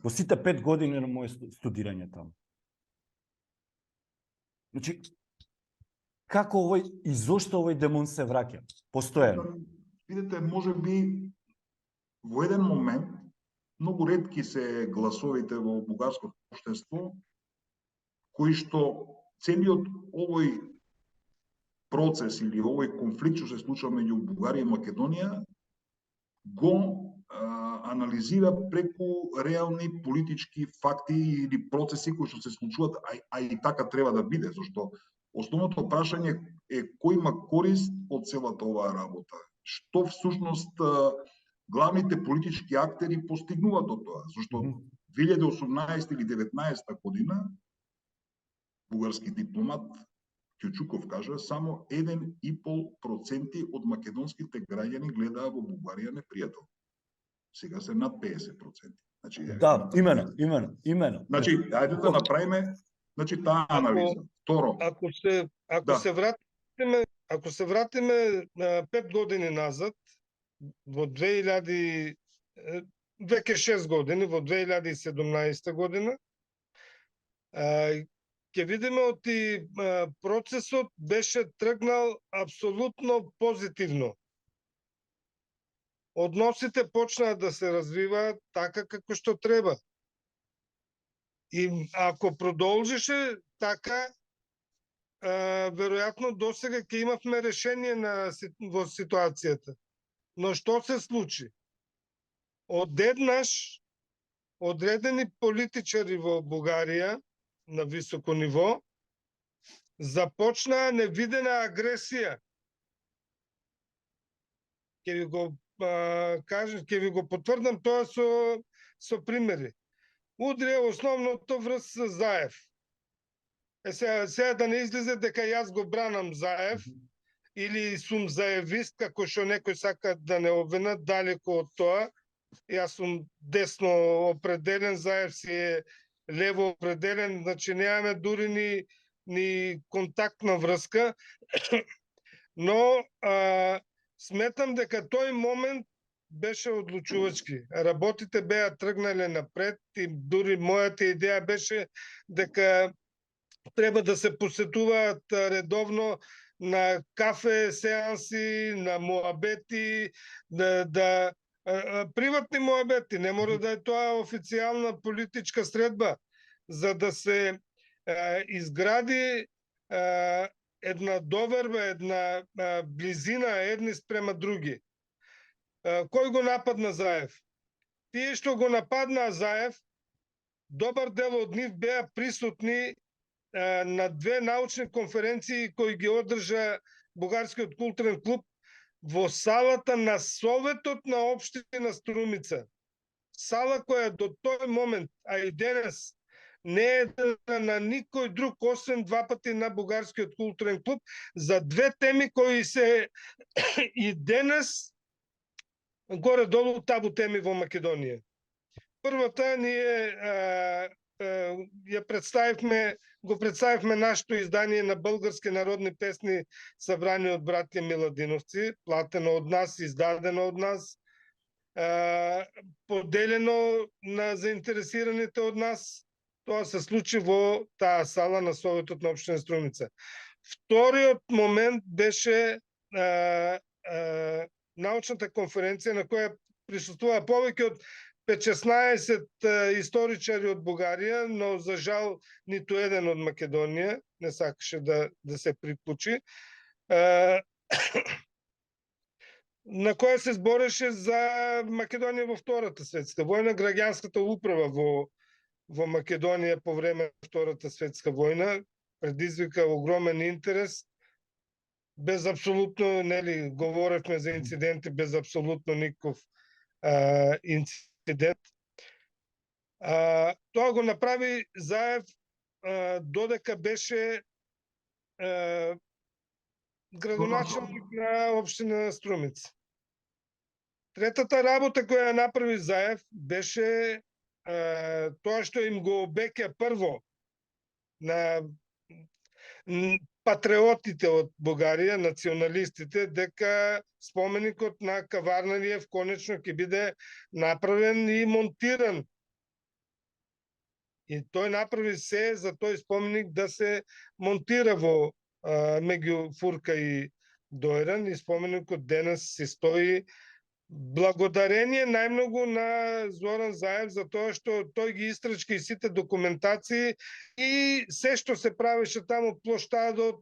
Во сите 5 години на моје студирање таму. Значи, како овој и зошто овој демон се враќа? Постојано. Видите, може би во еден момент многу ретки се гласовите во бугарското општество кои што целиот овој процес или овој конфликт што се случува меѓу Бугарија и Македонија го анализира преку реални политички факти или процеси кои што се случуваат, а и така треба да биде, зашто основното прашање е кој има корист од целата оваа работа. Што всушност главните политички актери постигнуваат од тоа, зашто 2018 или 2019 година бугарски дипломат Кјучуков кажа само 1,5% од македонските граѓани гледаа во Бугарија непријател. Сега се над 50%. Значи, да, имено. Значи, ајде да направиме таа анализа. Второ, ако се вратиме 5 години назад, во 2000 веќе 6 години, во 2017 година, ќе видиме оти процесот беше тргнал апсолутно позитивно. Односите почнаа да се развиваат така како што треба. И ако продолжише така, веројатно досега ќе имавме решение во ситуацијата. Но што се случи? Одеднаш одредени политичари во Бугарија на високо ниво започнаа невидена агресија. Ќе ви го кажам, ќе ви го потврдам тоа со примери. Удрија основното врз Заев. Сега да не излезе дека јас го бранам Заев или сум заевист, како што некој сака да не обвинат, далеко од тоа. Јас сум десно определен, Заев си е лево определен, значи немаме дури ни контактна врска, но сметам дека тој момент беше одлучувачки. Работите беа тргнале напред и дури мојата идеја беше дека треба да се посетуваат редовно на кафе сеанси, на муабети, да приватни муабети, не мора да е тоа официјална политичка средба, за да се изгради една доверба, една близина едни спрема други. Кој го нападна Заев? Тие што го нападнаа Заев, добар дел од нив беа присутни на 2 научни конференции кои ги одржа Бугарскиот културен клуб во салата на Советот на општина Струмица. Сала која до тој момент, а и денес, не е на никој друг, освен 2 пати на Бугарскиот културен клуб, за 2 теми кои се и денес горе-долу табу теми во Македонија. Првата ние го представивме нашето издание на български народни песни, събрани от братя Миладиновци, платено од нас, издадено од нас, поделено на заинтересираните од нас. Тоа се случи во таа сала на Советот на општина Струмица. Вториот момент беше научната конференција на која присуствува повеќе од 15 историчари од Бугарија, но за жал ниту еден од Македонија не сакаше да се приклучи, на која се збореше за Македонија во Втората светска војна, граѓанската управа во Македонија по време на Втората светска војна, предизвика огромен интерес, без апсолутно, нели, говоревме за инциденти, без апсолутно никаков инцидент. Тоа го направи Заев додека беше градоначалник на општина Струмица. Третата работа која ја направи Заев беше тоа што им го обеќа прво на патриотите од Бугарија, националистите, дека споменикот на Каварналиев конечно ќе биде направен и монтиран. И тој направи се за тој споменик да се монтира во меѓу Фурка и Дојран, и споменикот денес се стои благодарение најмногу на Зоран Заев за тоа што тој ги истрачка и сите документации и се што се правеше таму, плоштадот,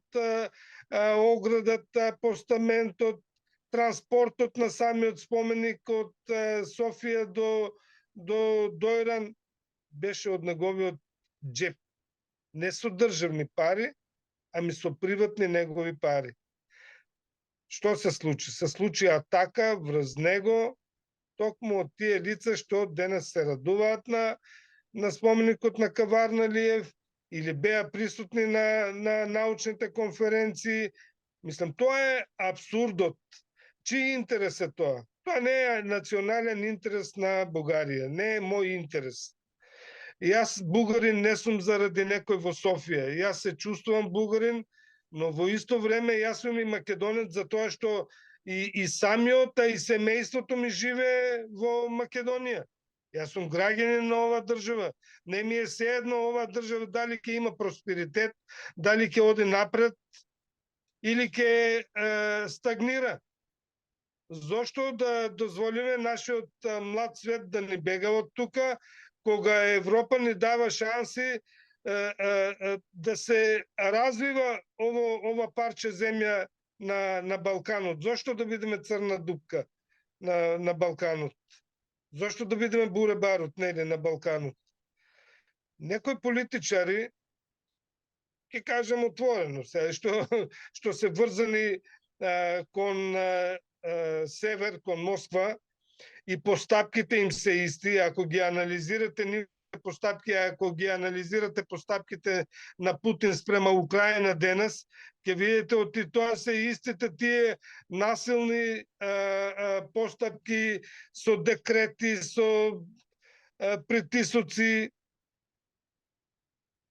оградата, постаментот, транспортот на самиот споменик од Софија до Дојран беше од неговиот джеп. Не со државни пари, ами со приватни негови пари. Што се случи? Се случи атака врз него, токму од тие лица што денес се радуваат на споменикот на Каварналиев или беа присутни на научните конференции. Мислам, тоа е абсурдот. Чиј интерес е тоа? Тоа не е национален интерес на Бугарија, не е мој интерес. Јас бугарин не сум заради некој во Софија. Јас се чувствувам бугарин, но во исто време јас сум и македонец за тоа што и самиот, и семејството ми живее во Македонија. Јас сум граѓанин на оваа држава. Не ми е сеедно оваа држава дали ќе има просперитет, дали ќе оди напред или ќе стагнира. Зошто да дозволиме нашиот млад свет да ни бега од тука, кога Европа ни дава шанси да се развива ова парче земја на Балканот? Зошто да бидеме црна дупка на Балканот? Зошто да бидеме буребарот, нели, на Балканот? Некои политичари, ќе кажем отворено, што се врзани кон север, кон Москва, и постапките им се исти. Ако ги анализирате нивните постапки, ако ги анализирате постапките на Путин спрема Украина денес, ќе видите од тоа се истите тие насилни постапки со декрети, со притисоци.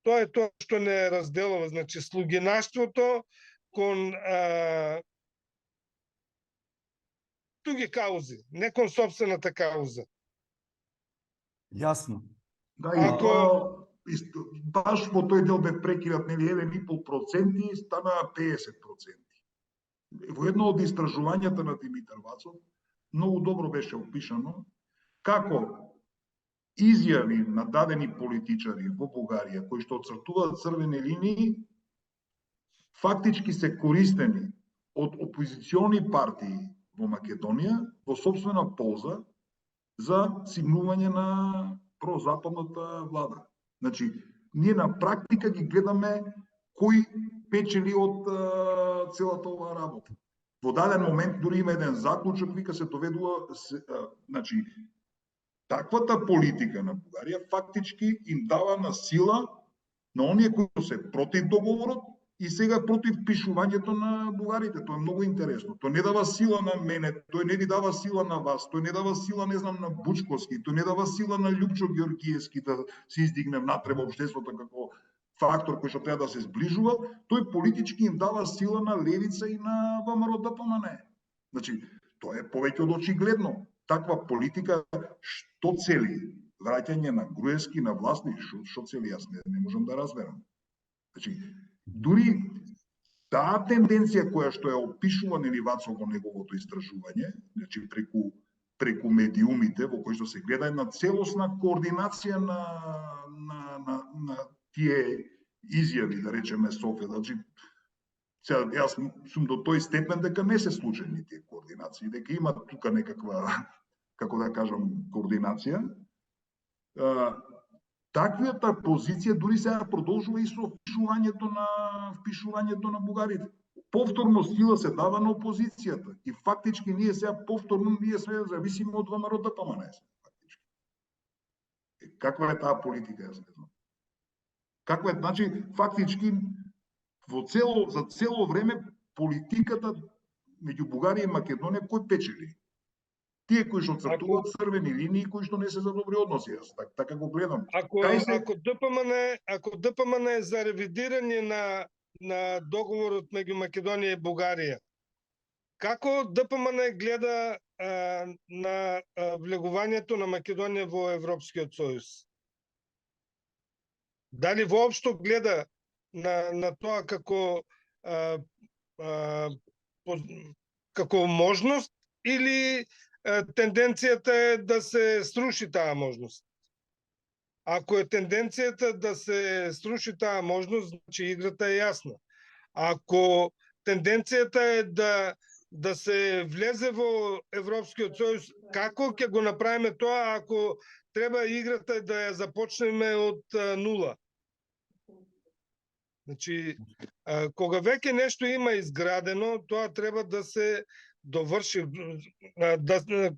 Тоа е тоа што не разделува, значи слугинаштвото кон туги каузи, не кон собствената кауза. Јасно. Да, и тоа баш во тој дел бе прекинат, нели, 1,5% стана 50%. Во едно од истражувањата на Димитар Вацов многу добро беше опишано како изјави на дадени политичари во Бугарија кои што оцртуваат црвени линии фактички се користени од опозициони партии во Македонија во собствена полза за симнување на прозападната влада. Значи, ние на практика ги гледаме кој печели од целата оваа работа. Во даден момент дури има еден заклучок, вика се доведува, значи, таквата политика на Бугарија фактички им дава на сила на оние кои се против договорот и сега против пишувањето на бугарите. Тоа е многу интересно. Тој не дава сила на мене, тој не ви дава сила на вас, тој не дава сила, не знам, на Бучковски, тој не дава сила на Љупчо Георгиевски да се издигне внатре во општеството како фактор кој што треба да се зближува, тој политички им дава сила на Левица и на ВМРО-ДПМН. Значи, тоа е повеќе од очигледно. Таква политика што цели? Враќање на Груевски на власт, што цели, јас не можам да разберам. Значи, дури таа тенденција која што ја опишува нели Вацов во неговото истражување, значи преку медиумите во кои што се гледа една целосна координација на тие изјави, да речеме Софија, значи јас сум до тој степен дека не се случајни тие координации, дека има тука некаква, како да кажам, координација. Таквата позиција дури сега продолжува и со впишувањето на бугарите. Повторно сила се дава на опозицијата и фактички ние сега повторно сме зависими од ВМРО-ДПМН. Фактички. Каква е таа политика, јас не знам. Каква е, значи, фактички за цело време политиката меѓу Бугарија и Македонија кој печели? Тие кои што цртуваат црвени линии, кои што не се за добри односи, јас така го гледам. Ако ДПМН е за ревидирање на договорот меѓу Македонија и Бугарија, како ДПМН гледа на влегувањето на Македонија во Европскиот сојуз? Дали воопшто гледа на тоа како можност или тенденцијата е да се сруши таа можност? Ако е тенденцијата да се сруши таа можност, значи играта е јасна. Ако тенденцијата е да се влезе во Европскиот сојуз, како ќе го направиме тоа ако треба играта да ја започнеме од нула? Значи, кога веќе нешто има изградено, тоа треба да се доврши.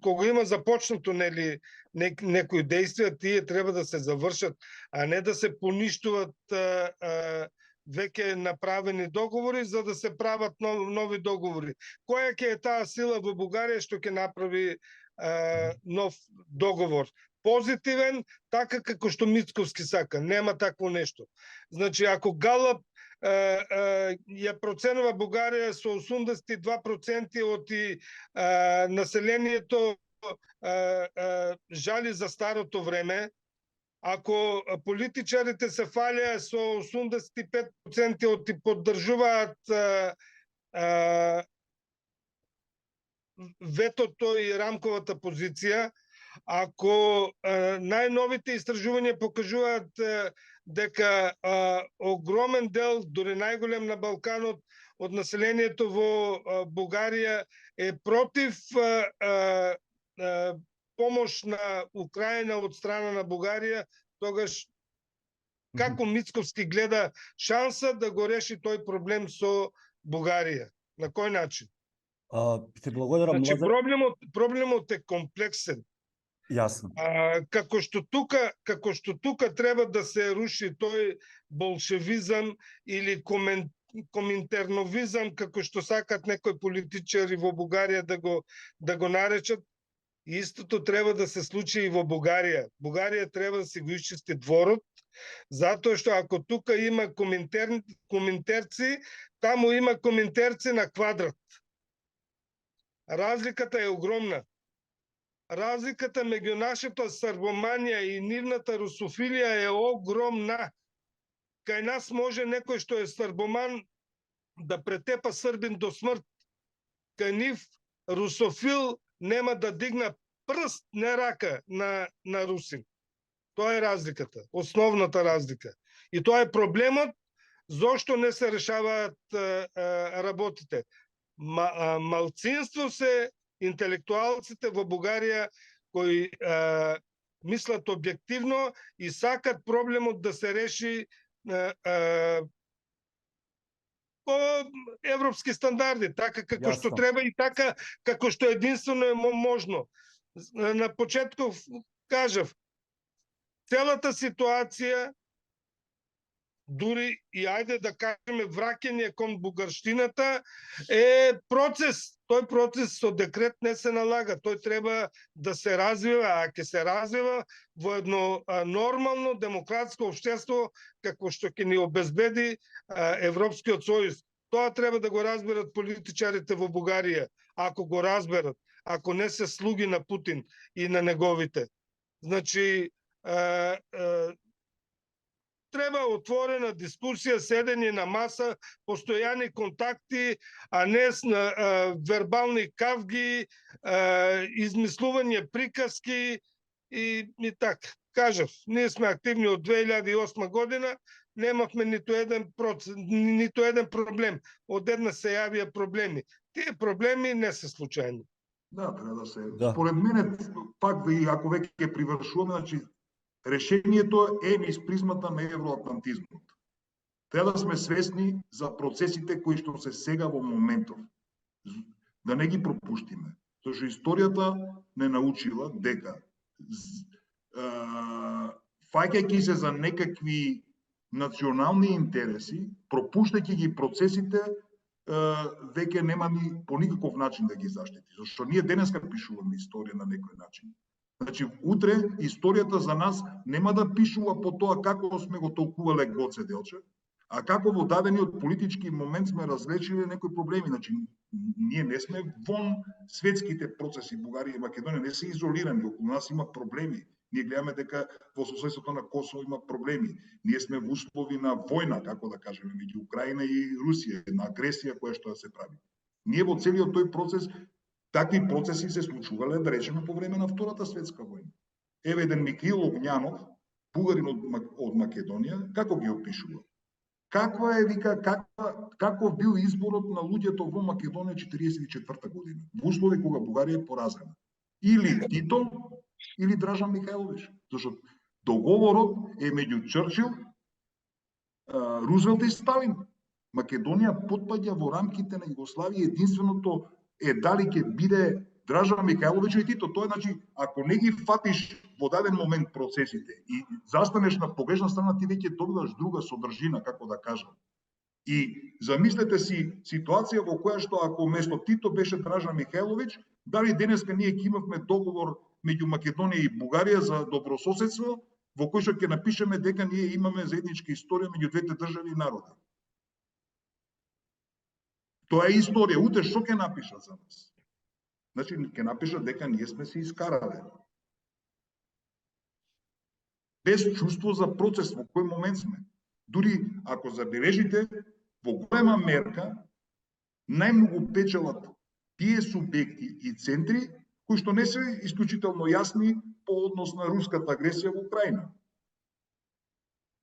Кога има започнато некои действија, тие треба да се завршат, а не да се поништуват веќе направени договори за да се прават нови договори. Која ќе е таа сила во Бугарија што ќе направи нов договор? Позитивен, така како што Мицковски сака. Нема такво нешто. Значи, ако Галап ја проценува Бугарија со 82% од населението жали за старото време, ако политичарите се фалеа со 85% од и поддржуваат ветото и рамковата позиција, ако најновите истражувања покажуваат дека огромен дел, дури најголем на Балканот, од населението во Бугарија е против помош на Украина од страна на Бугарија, тогаш како Мицковски гледа шанса да го реши тој проблем со Бугарија? На кој начин? Ти благодарам, значи, Лазар. проблемот е комплексен. Јасно. Како што тука треба да се руши тој болшевизам или коминтерновизам, како што сакат некои политичари во Бугарија да го наречат, истото треба да се случи и во Бугарија. Бугарија треба да си го исчисти дворот, затоа што ако тука има коминтерци, таму има коминтерци на квадрат. Разликата е огромна. Разликата меѓу нашата србоманија и нивната русофилија е огромна. Кај нас може некој што е србоман да претепа србин до смрт. Кај нив русофил нема да дигна прст, не рака на русин. Тоа е разликата, основната разлика. И тоа е проблемот зошто не се решаваат работите. Малцинство се интелектуалците во Бугарија кои мислат објективно и сакат проблемот да се реши по европски стандарди, така како што треба и така како што единствено е можно. На почетоков кажав, целата ситуација, дури и ајде да кажеме враќање кон бугарштината, е процес. Тој процес со декрет не се налага. Тој треба да се развива, а ќе се развива во едно нормално демократско општество како што ќе ни обезбеди Европскиот сојуз. Тоа треба да го разберат политичарите во Бугарија. Ако го разберат, ако не се слуги на Путин и на неговите. Значи, треба отворена дискусија, седење на маса, постојани контакти, а не вербални кавги, измислување приказки и така. Кажав, ние сме активни од 2008 година, немавме ниту еден проблем. Одеднаш се јавија проблеми. Тие проблеми не се случајни. Да, треба да се. Според мене, пак ако веќе привршуваме, значи решението е низ призмата на евроатлантизмот. Треба да сме свесни за процесите кои што се сега во моментов. Да не ги пропуштиме. Зашто историјата не научила дека фаќајќи се за некакви национални интереси, пропуштајќи ги процесите веќе нема ни по никаков начин да ги заштити. Зашто ние денеска пишуваме историја на некој начин. Значи, утре историјата за нас нема да пишува по тоа како сме го толкувале Гоце Делчев, а како во дадениот политички момент сме различиле некои проблеми. Значи, ние не сме вон светските процеси, Бугарија и Македонија не се изолирани, околу нас има проблеми. Ние гледаме дека во соседството на Косово има проблеми. Ние сме во услови на војна, како да кажеме, меѓу Украина и Русија, на агресија која што да се прави. Ние во целиот тој процес, такви процеси се случувале, да речеме, по време на Втората светска војна. Еве еден Михаил Огњанов, бугарин од Македонија, како ги опишува? Каква е, вика, каков бил изборот на луѓето во Македонија 1944 година, во услови кога Бугарија е поразена? Или Тито, или Дражан Михајлович. Зашто договорот е меѓу Чрчил, Рузвелт и Сталин. Македонија потпаѓа во рамките на Југославија, единственото е дали ќе биде Дражан Михајлович и Тито. Тоа е, значи, ако не ги фатиш во даден момент процесите и застанеш на погрешна страна, ти веќе добиваш друга содржина, како да кажам. И замислете си ситуација во која што ако место Тито беше Дражан Михајлович, дали денеска ние ќе имавме договор меѓу Македонија и Бугарија за добрососедство, во кој што ќе напишеме дека ние имаме заедничка историја меѓу двете држави и народи. Тоа е историја. Утре што ќе напишат за нас? Значи, ќе напишат дека ние сме се искарале. Без чувство за процес во кој момент сме. Дури, ако забележите, во голема мерка, најмногу печелат тие субјекти и центри кои што не се исклучително јасни по однос на руската агресија во Украина.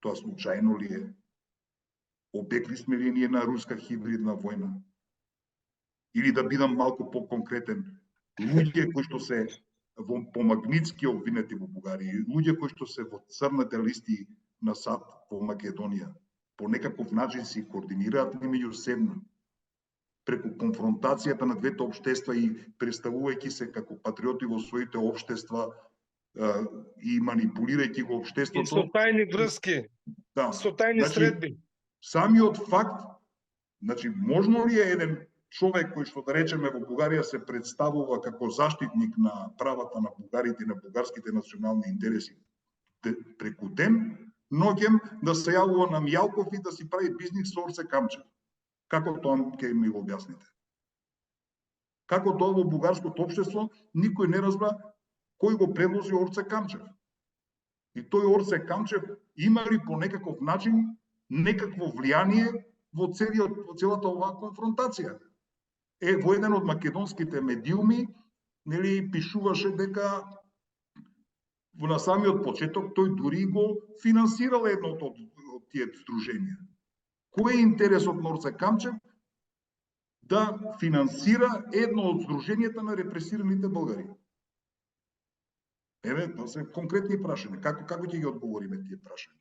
Тоа случајно ли е? Обекли сме ли ние на руска хибридна војна? Или да бидам малку по-конкретен, луѓе кои што се по Магнитски обвинети во Бугарија, луѓе кои што се во црните листи на САД во Македонија, по некаков начин се координираат ли меѓу себе, преку конфронтацијата на двете општества и представувајќи се како патриоти во своите општества и манипулирајќи го општеството. И со тајни врски, да, со тајни средби. Самиот факт, значи, можно ли е еден човек кој што, да речеме, во Бугарија се представува како заштитник на правата на бугарите и на бугарските национални интереси, преку ден, ноќем да се јавува на Мијалков и да си прави бизнис со Орце Камчев? Како тоа ќе ми го објасните? Како тоа во бугарското општество никој не разбра кој го предложи Орце Камчев? И тој Орце Камчев има ли по некаков начин некакво влијание во целата оваа конфронтација? Во еден од македонските медиуми, нели, пишуваше дека на самиот почеток тој дури го финансирал едното од тие здруженија. Кој е интересот на Орце Камчев да финансира едно од здруженијата на репресираните българи? Еве, тоа се конкретни прашања. Како ќе ги одговориме тие прашања?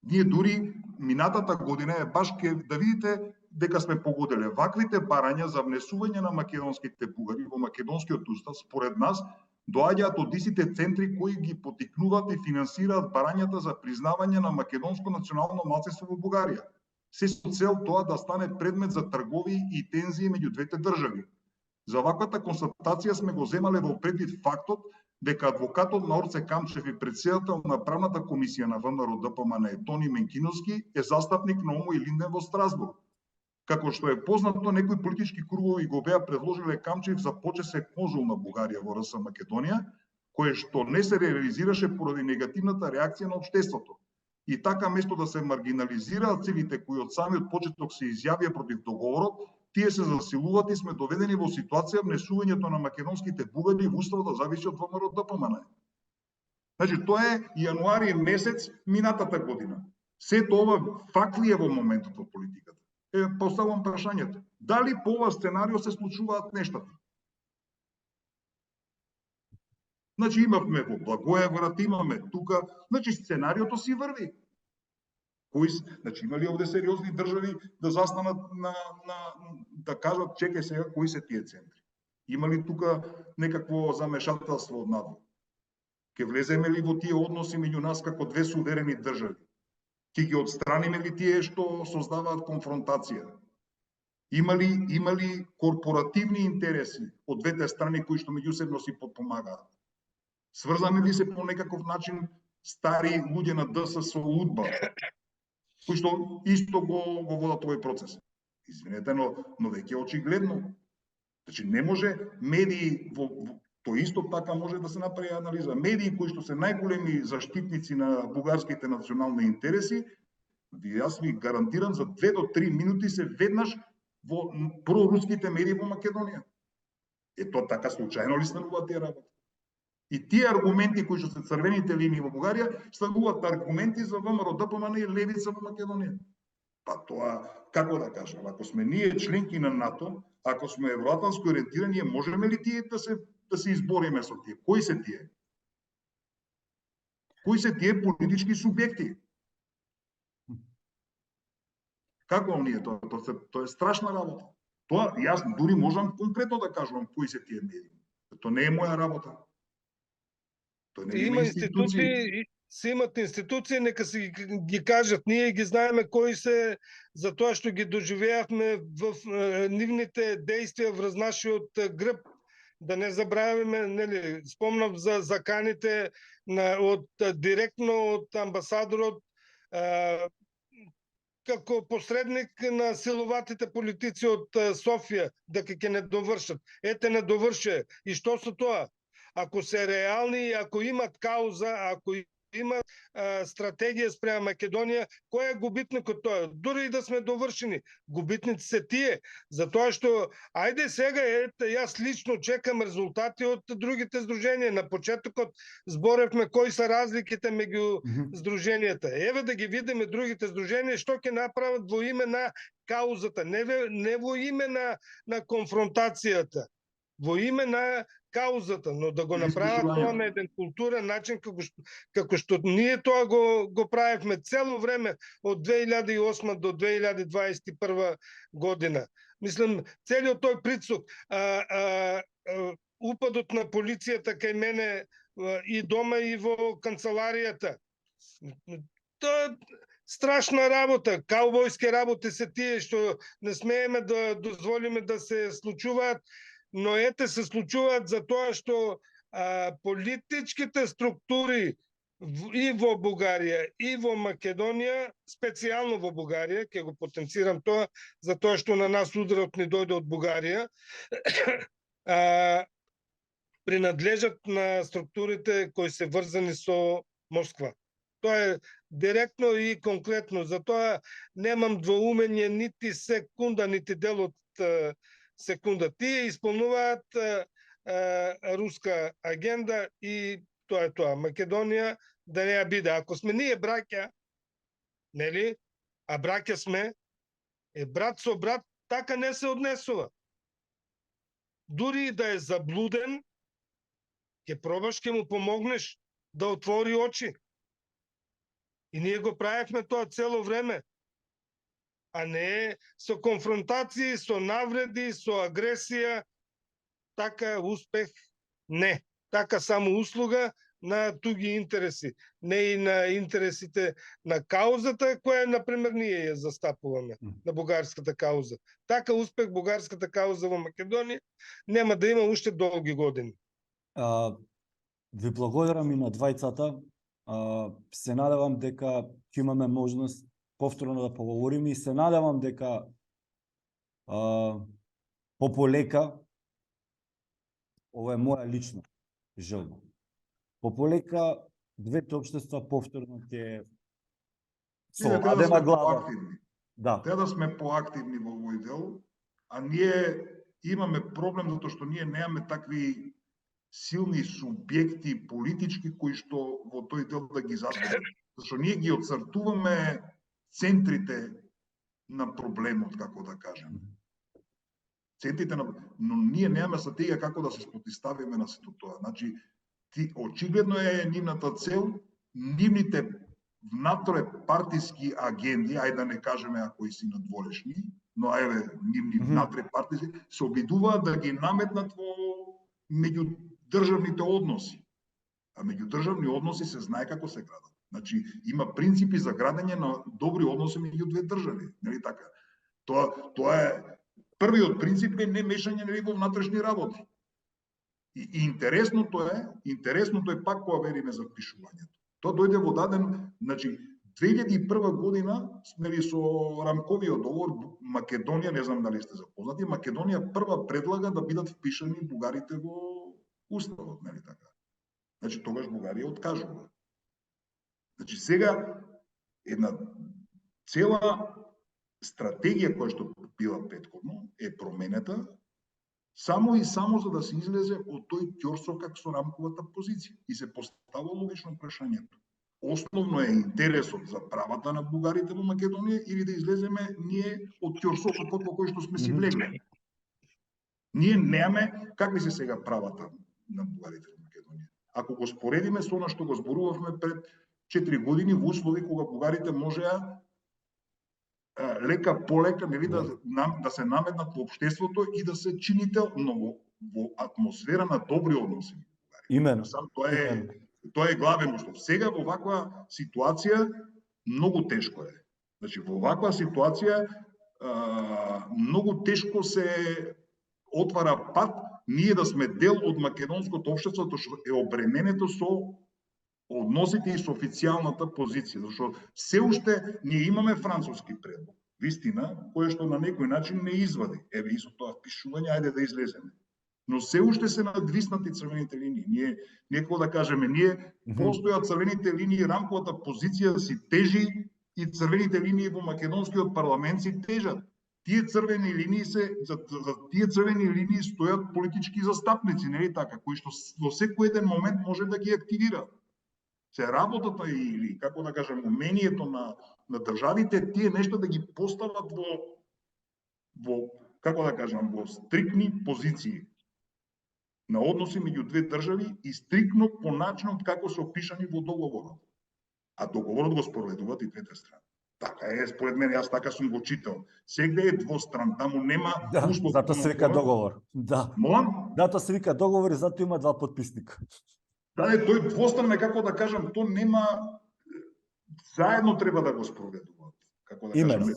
Ние дури минатата година е баш да видите дека сме погоделе ваквите барања за внесување на македонските бугари во македонскиот устав, според нас, доаѓаат од истите центри кои ги потикнуваат и финансираат барањата за признавање на македонско национално малцинство во Бугарија. Се со цел тоа да стане предмет за тргови и тензии меѓу двете држави. За ваквата констатација сме го земале во предвид фактот дека адвокатот на Орце Камчев и претседател на правната комисија на ВМРО ДПМН Тони Менкиновски е застапник на Омо и Линден во Страсбург. Како што е познато, некои политички кругови го беа предложиле Камчев за почесен конзул на Бугарија во РС Македонија, кое што не се реализираше поради негативната реакција на општеството. И така, место да се маргинализираат целите кои од самиот почеток се изјавија против договорот, тие се засилуваат и сме доведени во ситуација внесувањето на македонските бугари во уставот да зависи од ВМРО ДПМН. Значи, тоа е јануари месец минатата година. Сето ова факт ли е во моментот во политиката? Поставувам прашањето. Дали по ова сценарио се случуваат нештата? Значи, имавме во Благоевград, имаме тука, значи сценариото си врви. Значи, има ли овде сериозни држави да застанат да кажат, чекај сега, кои се тие центри? Има ли тука некакво замешателство од надвор? Ке влеземе ли во тие односи меѓу нас како две суверени држави? Ќе ги отстраниме ли тие што создаваат конфронтација? Има ли корпоративни интереси од двете страни кои што меѓусебно си подпомагаат? Сврзани ли се по некаков начин стари луѓе на ДС со УДБА, кои што исто го водат овој процес? Извинете, но веќе очигледно. Значи не може медии то исто така може да се направи анализа. Медии кои што се најголеми заштитници на бугарските национални интереси, јас ви гарантирам за 2 до 3 минути се веднаш во проруските медии во Македонија. Тоа така случајно ли стануваат тие работи? И тие аргументи кои што се црвените линии во Бугарија, стануваат аргументи за ВМРО, ДПМН и левица во Македонија. Па тоа, како да кажам, ако сме ние членки на НАТО, ако сме евроатлантски ориентирани, можеме ли тие да се избориме со тие? Кои се тие? Кои се тие политички субјекти? Како оние? Тоа е страшна работа. Тоа јас дури можам конкретно да кажувам кои се тие медии. Тоа не е моја работа. Тоа не има институции, се имат институции, нека си ги кажат. Ние ги знаеме кои се, за тоа што ги доживеавме в нивните действија врз нашиот грб. Да не забравяме, нели, спомнав за заканите директно од амбасадорот како посредник на силоватите политици од Софија, дека ќе не довршат. Ете, не доврше. И што со тоа? Ако се реални, ако имат кауза, ако имат стратегија спрема Македонија, кој е губитникот тоа? Дури и да сме довршени, губитници се тие. Затоа што, ајде сега, јас лично чекам резултати од другите здруженија. На почетокот зборевме кои се разликите меѓу здруженијата. Еве да ги видиме другите здруженија што ќе направат во име на каузата, не во име на конфронтацијата, во име на каузата, но да го направат тоа на еден културен начин, како што ние тоа го правевме цело време од 2008 до 2021 година. Мислам, целиот тој прицук, упадот на полицијата кај мене и дома и во канцеларијата. Тоа страшна работа, каубојски работи се тие што не смееме да дозволиме да се случуваат, но ете се случуваат за тоа што политичките структури и во Бугарија и во Македонија, специјално во Бугарија, ќе го потенцирам тоа, за тоа што на нас ударот ни дојде од Бугарија, принадлежат на структурите кои се врзани со Москва. Тоа е директно и конкретно, затоа немам двоумење нити секунда, нити дел од секунда. Тие исполнуваат руска агенда и тоа е тоа. Македонија да не ја биде. Ако сме ние браќа, нели? А браќа сме, брат со брат така не се однесува. Дури да е заблуден, ќе пробаш, ќе му помогнеш да отвори очи. И ние го правевме тоа цело време. А не со конфронтации, со навреди, со агресија. Така успех не. Така само услуга на туги интереси. Не и на интересите на каузата, која, например, ние ја застапуваме, на бугарската кауза. Така успех бугарската кауза во Македонија нема да има уште долги години. Ви благодарам и на двајцата. Се надевам дека ќе имаме можност повторно да поговориме и се надевам дека пополека, ова е моја лична желба, пополека двете општества повторно ќе со одадена глава. Да. Те да сме поактивни во овој дел, а ние имаме проблем затоа што ние немаме такви силни субјекти политички кои што во тој дел да ги застапат. Зашто ние ги отцртуваме центрите на проблемот, како да кажем. Но ние немаме стратегија како да се спротивставиме на сето тоа. Значи, очигледно е нивната цел, нивните внатре партиски агенди, ајде да не кажеме ако и си надворешни, но еве нивни внатре партиски се обидуваат да ги наметнат во меѓудржавните односи. А меѓудржавни односи се знае како се градат. Значи, има принципи за градење на добри односи меѓу две држави, нели така? Тоа е првиот принцип е не мешање нели во внатрешни работи. И интересното е пак кога вериме за впишувањето. Тоа дојде во даден, значи 2001 година, нели со рамковиот договор Македонија, не знам дали сте запознати, Македонија прва предлага да бидат впишани бугарите во уставот, нели така? Значи тогаш Бугарија откажува. Значи сега една цела стратегија која што била претходно е променета само и само за да се излезе од тој ќорсокак со рамковата позиција и се постава логично прашањето. Основно е интересот за правата на бугарите во Македонија или да излеземе ние од ќорсокакот во кој што сме си влегли. Ние немаме какви се сега правата на бугарите во Македонија. Ако го споредиме со она што го зборувавме пред 4 години во услови кога бугарите можеа лека полека нели да се наметнат во општеството и да се чинител, но во атмосфера на добри односи. Имено. Тоа е главен услов. Сега во ваква ситуација многу тешко е. Значи во ваква ситуација многу тешко се отвара пат ние да сме дел од македонското општество, тоа што е обременето со односите и со официјалната позиција, зашто се уште ние имаме француски предлог, вистина, кој што на некој начин не извади. Еве и со тоа впишување, ајде да излеземе. Но се уште се надвиснати црвените линии. Ние некој да кажеме, постојат црвените линии, рамковата позиција си тежи и црвените линии во македонскиот парламент си тежат. Тие црвени линии за тие црвени линии стојат политички застапници, нели така, кои што во секој еден момент може да ги активира. Се работата или, како да кажем, умението на државите, тие нешто да ги постават во како да кажем, во стрикни позиции на односи меѓу две држави и стрикно по начинот како се опишани во договорот. А договорот го спроведуваат и двете страни. Така е, според мене, јас така сум го читал. Сегде е двостран, таму нема услов. Зато се вика договор. Да. Молам? Зато се вика договор и зато има два подписника. Да, тој двостран е, како да кажам, то нема, заедно треба да го спроведуваат. Како да кажам,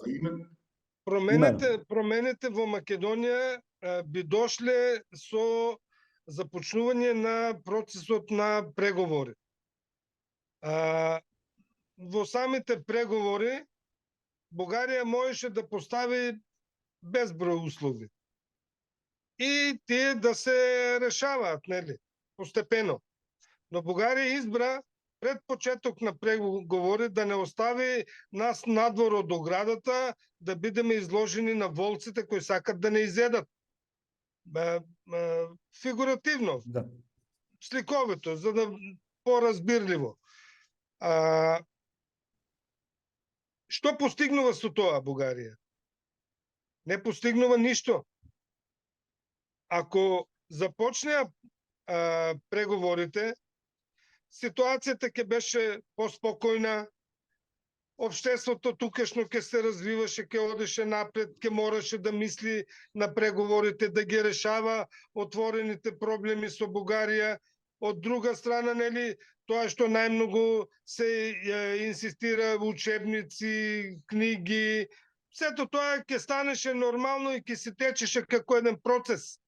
промените во Македонија би дошле со започнување на процесот на преговори. Во самите преговори Бугарија можеше да постави безброј услови. И тие да се решаваат, нели, постепено. Но Бугарија избра пред почеток на преговори да не остави нас надвор од оградата, да бидеме изложени на волците кои сакат да не изедат. Фигуративно, да. Сликовито, за да поразбирливо. Што постигнува со тоа Бугарија? Не постигнува ништо. Ако започнеа преговорите, ситуацијата ќе беше поспокојна, општеството тукашно ќе се развиваше, ќе одеше напред, ќе мораше да мисли на преговорите, да ги решава отворените проблеми со Бугарија. Од друга страна, нели, тоа што најмногу се инсистира учебници, книги, сето тоа ќе станеше нормално и ќе се течеше како еден процес.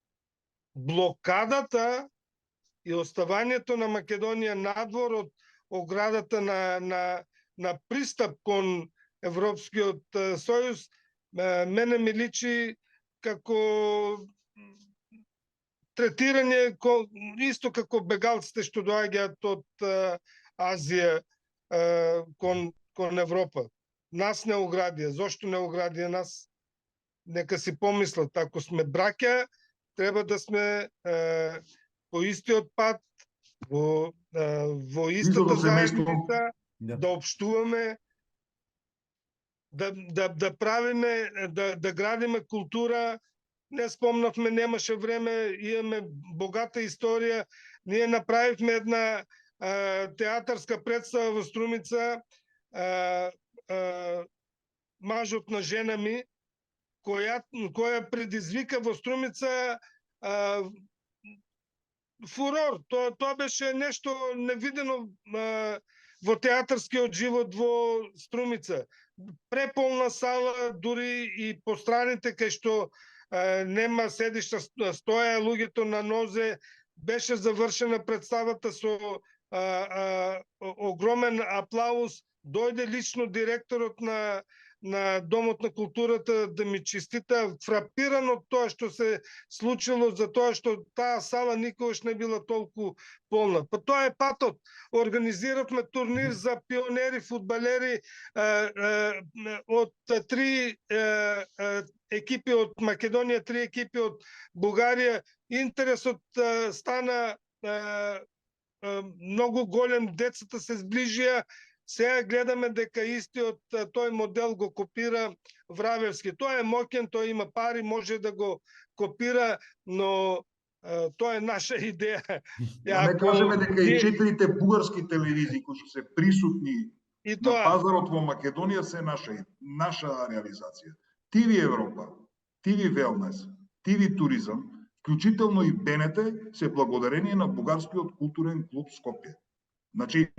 Блокадата и оставањето на Македонија надвор од оградата на пристап кон Европскиот сојуз, мене ми личи како третирање исто како бегалците што доаѓаат од Азија кон Европа. Нас не оградија. Зошто не оградија нас? Нека си помислат, ако сме браќа, треба да сме по истиот пат, во истата заедница, да општуваме, да правиме, да градиме култура. Не спомнавме, немаше време, имаме богата историја. Ние направивме една театарска представа во Струмица, Мажот на жена ми, која предизвика во Струмица фурор. Тоа беше нешто невидено во театарскиот живот во Струмица. Преполна сала, дури и по страните кај што нема седишта, стоја луѓето на нозе, беше завршена представата со огромен аплауз. Дојде лично директорот на Домот на културата да ми честита, фрапиран од тоа што се случило, за тоа што таа сала никогаш не била толку полна. Па тоа е патот. Организиравме турнир за пионери, фудбалери од 3 екипи од Македонија, 3 екипи од Бугарија. Интересот стана многу голем, децата се зближија. Сега гледаме дека истиот тој модел го копира Врабевски. Тој е моќен, тој има пари, може да го копира, но тоа е наша идеја. Да не кажеме дека и 4 бугарски телевизии кои што се присутни на пазарот во Македонија се наша реализација. ТВ Европа, ТВ Велнес, ТВ Туризам, вклучително и БНТ, се благодарение на бугарскиот културен клуб Скопје. Значи,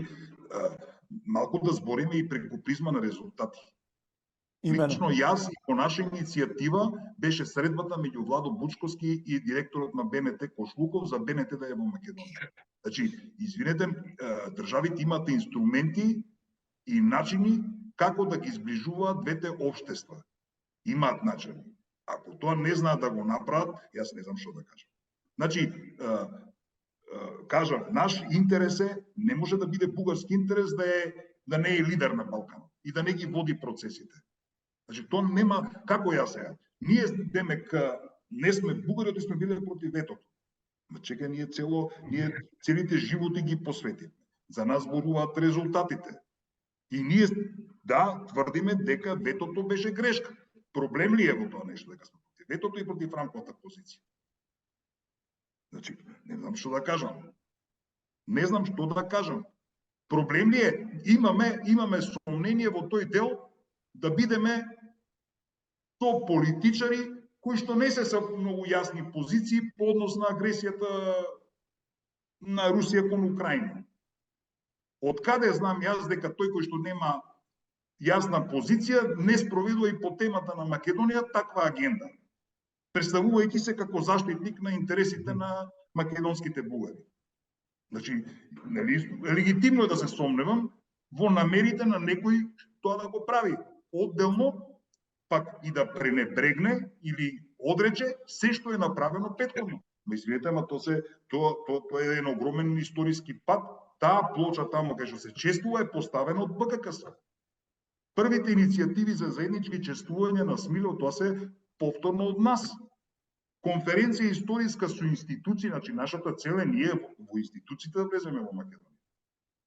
малку да збориме и преку призма на резултати. Лично јас и по наша иницијатива беше средбата меѓу Владо Бучковски и директорот на БНТ Кошлуков за БНТ да е во Македонија. Значи, извинете, државите имаат инструменти и начини како да ги зближуваат двете општества. Имаат начини. Ако тоа не знаат да го направат, јас не знам што да кажам. Значи, кажам, наш интерес не може да биде бугарски интерес да не е лидер на Балкан и да не ги води процесите. Значи, тоа нема, како ја сега. Ние, демек, не сме бугари, сме биле против ветото. Чекај, ние целите животи ги посветиме. За нас зборуваат резултатите. И ние, да, тврдиме дека ветото беше грешка. Проблем ли е во тоа нешто дека сме против ветото и против Франковата позиција? Значи, не знам што да кажам. Не знам што да кажам. Проблем ли е? Имаме сомнение во тој дел да бидеме то политичари кои што не се со многу јасни позиции по однос на агресијата на Русија кон Украина. Од каде знам јас дека тој кој што нема јасна позиција не спроведува и по темата на Македонија таква агенда, представувајќи се како заштитник на интересите на македонските бугари. Значи, легитимно е да се сомневам во намерите на некој тоа да го прави. Одделно, пак и да пренебрегне или одрече се што е направено претходно. Извинете, ама тоа е еден огромен историски пат. Таа плоча таму кај што се чествува е поставена од БККС. Првите иницијативи за заеднички чествување на Смилјов, тоа се повторно од нас. Конференција историска со институции, значи нашата цел е ние во институциите да влеземе во Македонија.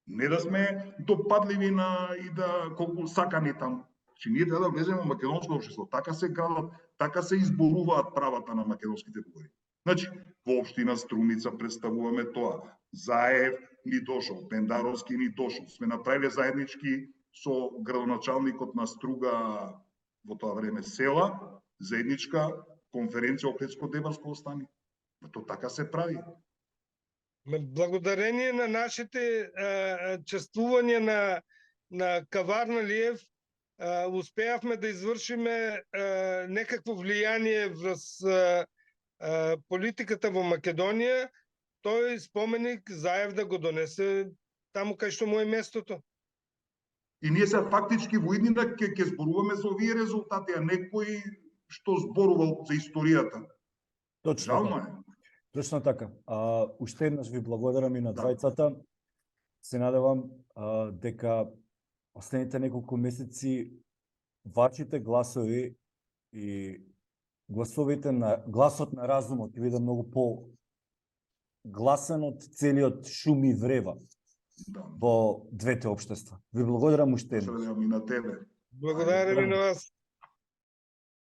Не да сме допадливи и да колку сакани таму. Значи ние треба да влеземе во македонско општество. Така се градат, така се изборуваат правата на македонските бугари. Значи, во општина Струмица представуваме тоа. Заев ни дошол, Пендаровски ни дошол. Сме направиле заеднички со градоначалникот на Струга во тоа време села, заедничка конференција Охридско-Дебарско остани. Тоа така се прави. Благодарение на нашите чествувања на Каварналиев, успеавме да извршиме некакво влијание врз политиката во Македонија. Тој споменик Заев да го донесе таму кај што му е местото. И ние се фактички во иднина ќе зборуваме за овие резултати, а некој што зборувал за историјата. Точно така. Точно така. Уште еднаш ви благодарам и на двајцата. Се надевам дека последните неколку месеци вашите гласови и гласот на разумот ќе биде многу по-гласен од целиот шум и врева во двете општества. Ви благодарам уште еднаш. И на тебе. Благодарам и на вас.